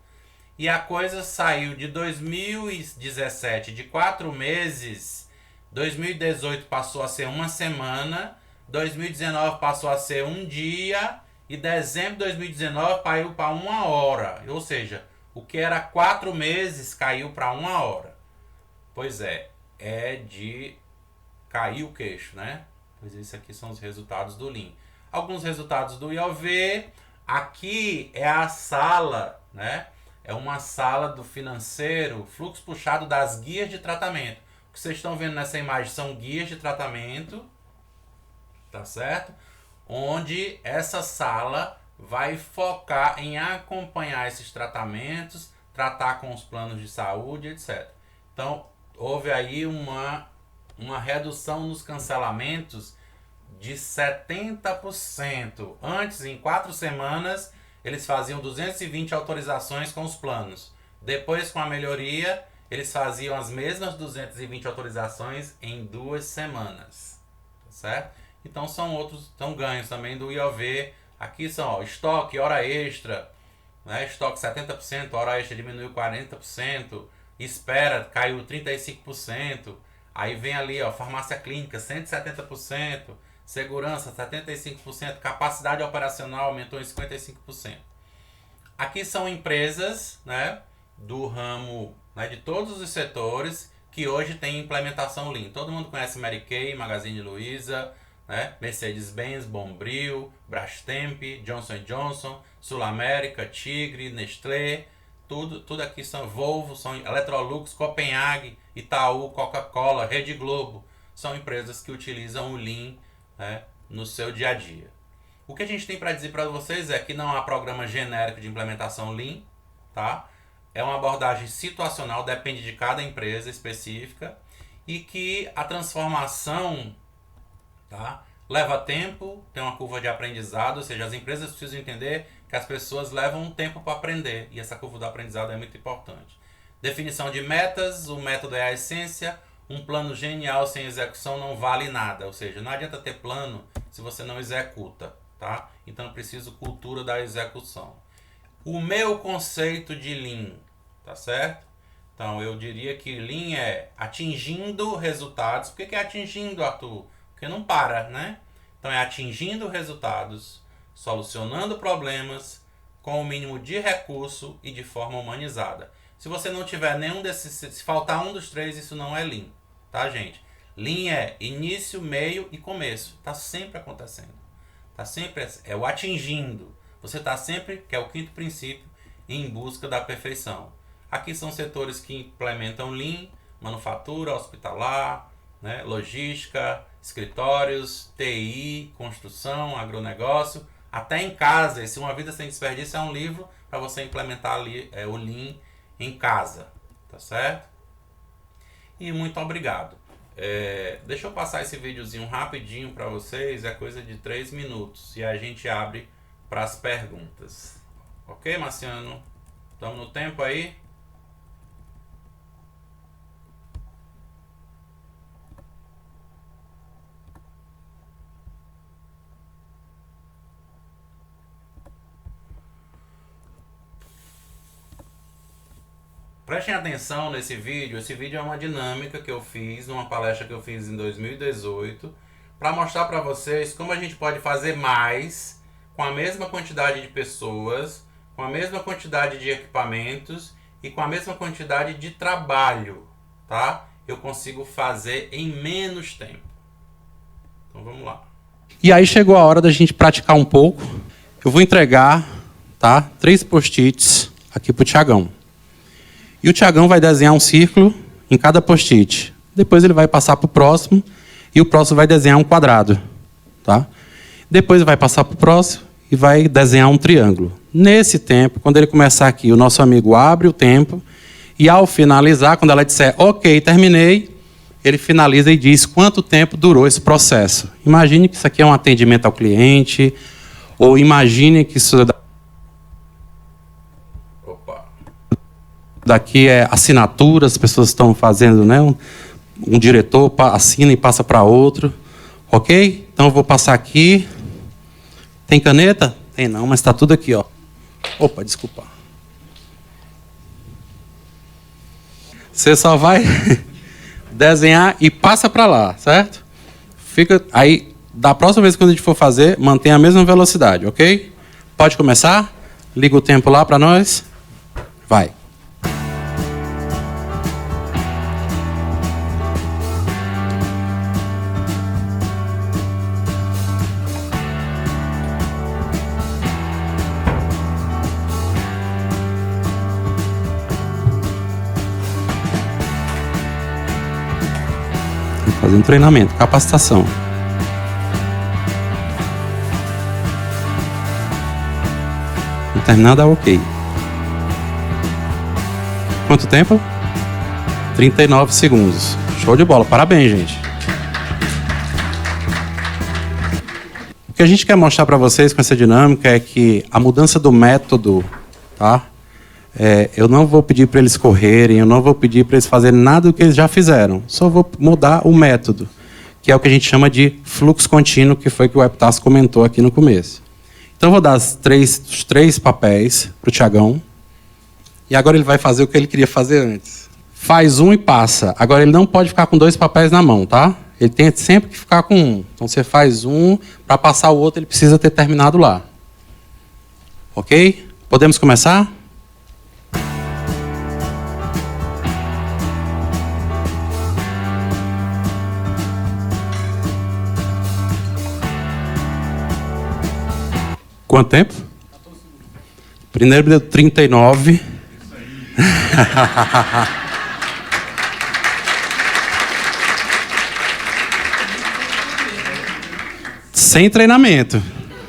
E a coisa saiu de 2017 de 4 meses, 2018 passou a ser uma semana, 2019 passou a ser um dia e dezembro de 2019 caiu para 1 hora. Ou seja, o que era 4 meses caiu para 1 hora. Pois é de cair o queixo, né? Pois isso aqui são os resultados do Lean. Alguns resultados do IOV. Aqui é a sala, né? É uma sala do financeiro, fluxo puxado das guias de tratamento. O que vocês estão vendo nessa imagem são guias de tratamento, tá certo? Onde essa sala vai focar em acompanhar esses tratamentos, tratar com os planos de saúde, etc. Então, houve aí uma redução nos cancelamentos de 70%. Antes, em 4 semanas, eles faziam 220 autorizações com os planos. Depois, com a melhoria, eles faziam as mesmas 220 autorizações em 2 semanas. Tá certo? Então, são ganhos também do IOV. Aqui são estoque, hora extra, né? Estoque 70%, hora extra diminuiu 40%, espera caiu 35%. Aí vem ali, farmácia clínica, 170%, segurança 75%, capacidade operacional aumentou em 55%. Aqui são empresas, né, do ramo, né, de todos os setores que hoje tem implementação Lean. Todo mundo conhece Mary Kay, Magazine Luiza, né, Mercedes-Benz, Bombril, Brastemp, Johnson & Johnson, Sul América, Tigre, Nestlé, tudo aqui são Volvo, são Electrolux, Copenhague, Itaú, Coca-Cola, Rede Globo. São empresas que utilizam o Lean, né, no seu dia a dia. O que a gente tem para dizer para vocês é que não há programa genérico de implementação Lean, tá? É uma abordagem situacional, depende de cada empresa específica, e que a transformação, tá, leva tempo, tem uma curva de aprendizado, ou seja, as empresas precisam entender que as pessoas levam um tempo para aprender, e essa curva do aprendizado é muito importante. Definição de metas, o método é a essência, um plano genial sem execução não vale nada, ou seja, não adianta ter plano se você não executa, tá? Então eu preciso cultura da execução. O meu conceito de Lean, tá certo? Então eu diria que Lean é atingindo resultados. Por que é atingindo, Arthur? Porque não para, né? Então é atingindo resultados, solucionando problemas com o mínimo de recurso e de forma humanizada. Se você não tiver nenhum desses, se faltar um dos três, isso não é Lean, tá, gente? Lean é início, meio e começo. Tá sempre acontecendo. Tá sempre, é o atingindo. Você tá sempre, que é o quinto princípio, em busca da perfeição. Aqui são setores que implementam Lean, manufatura, hospitalar, né, logística, escritórios, TI, construção, agronegócio, até em casa. Esse Uma Vida Sem Desperdício é um livro para você implementar ali, o Lean em casa, tá certo? E muito obrigado. Deixa eu passar esse videozinho rapidinho para vocês, é coisa de 3 minutos, e a gente abre para as perguntas. Ok, Marciano? Estamos no tempo aí? Prestem atenção nesse vídeo. Esse vídeo é uma dinâmica que eu fiz, numa palestra que eu fiz em 2018, para mostrar para vocês como a gente pode fazer mais com a mesma quantidade de pessoas, com a mesma quantidade de equipamentos e com a mesma quantidade de trabalho, tá? Eu consigo fazer em menos tempo. Então vamos lá. E aí chegou a hora da gente praticar um pouco. Eu vou entregar, tá, 3 post-its aqui pro Thiagão. E o Thiagão vai desenhar um círculo em cada post-it. Depois ele vai passar para o próximo e o próximo vai desenhar um quadrado, tá? Depois vai passar para o próximo e vai desenhar um triângulo. Nesse tempo, quando ele começar aqui, o nosso amigo abre o tempo e ao finalizar, quando ela disser ok, terminei, ele finaliza e diz quanto tempo durou esse processo. Imagine que isso aqui é um atendimento ao cliente, ou imagine que isso daqui é assinatura, as pessoas estão fazendo, né? Um diretor assina e passa para outro. Ok? Então eu vou passar aqui. Tem caneta? Tem não, mas está tudo aqui, ó. Opa, desculpa. Você só vai desenhar e passa para lá, certo? Fica aí, da próxima vez que a gente for fazer, mantenha a mesma velocidade, ok? Pode começar? Liga o tempo lá para nós. Vai. Fazendo treinamento, capacitação. Não terminar, dá ok. Quanto tempo? 39 segundos. Show de bola, parabéns, gente. O que a gente quer mostrar para vocês com essa dinâmica é que a mudança do método, tá? Eu não vou pedir para eles correrem, eu não vou pedir para eles fazerem nada do que eles já fizeram. Só vou mudar o método, que é o que a gente chama de fluxo contínuo, que foi que o Webtask comentou aqui no começo. Então, eu vou dar os três papéis para o Thiagão. E agora ele vai fazer o que ele queria fazer antes. Faz um e passa. Agora, ele não pode ficar com 2 papéis na mão, tá? ele tem sempre que ficar com um. Então você faz um, para passar o outro ele precisa ter terminado lá. Ok? Podemos começar? Quanto tempo? Primeiro deu 39. Sem treinamento,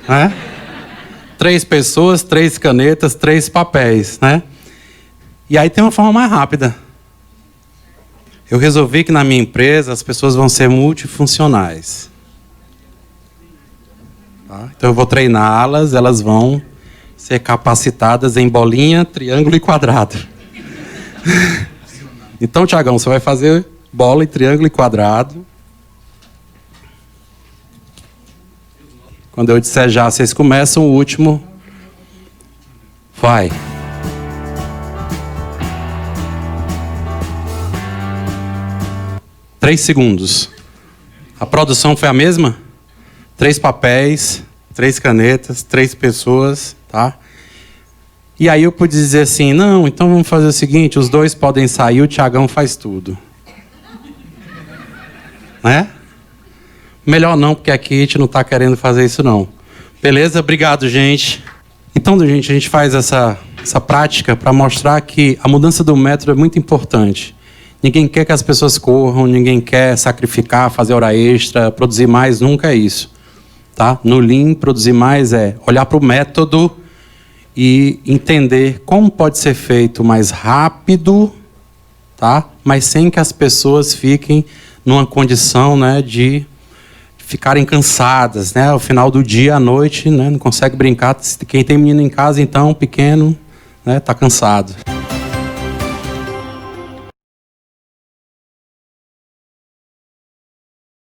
né? 3 pessoas, 3 canetas, 3 papéis, né? E aí tem uma forma mais rápida. Eu resolvi que na minha empresa as pessoas vão ser multifuncionais. Tá? Então eu vou treiná-las, elas vão ser capacitadas em bolinha, triângulo e quadrado. Então, Tiagão, você vai fazer bola, triângulo e quadrado. Quando eu disser já, vocês começam, o último vai. Três segundos. A produção foi a mesma? 3 papéis, 3 canetas, 3 pessoas, tá? E aí eu pude dizer assim, não, então vamos fazer o seguinte, os 2 podem sair, o Tiagão faz tudo. Né? Melhor não, porque aqui a gente não está querendo fazer isso não. Beleza? Obrigado, gente. Então, gente, a gente faz essa prática para mostrar que a mudança do método é muito importante. Ninguém quer que as pessoas corram, ninguém quer sacrificar, fazer hora extra, produzir mais, nunca é isso. Tá? No Lean, produzir mais é olhar para o método e entender como pode ser feito mais rápido, tá? Mas sem que as pessoas fiquem numa condição, né, de ficarem cansadas, né? Ao final do dia, à noite, né, não consegue brincar. Quem tem menino em casa, então, pequeno, né, tá cansado.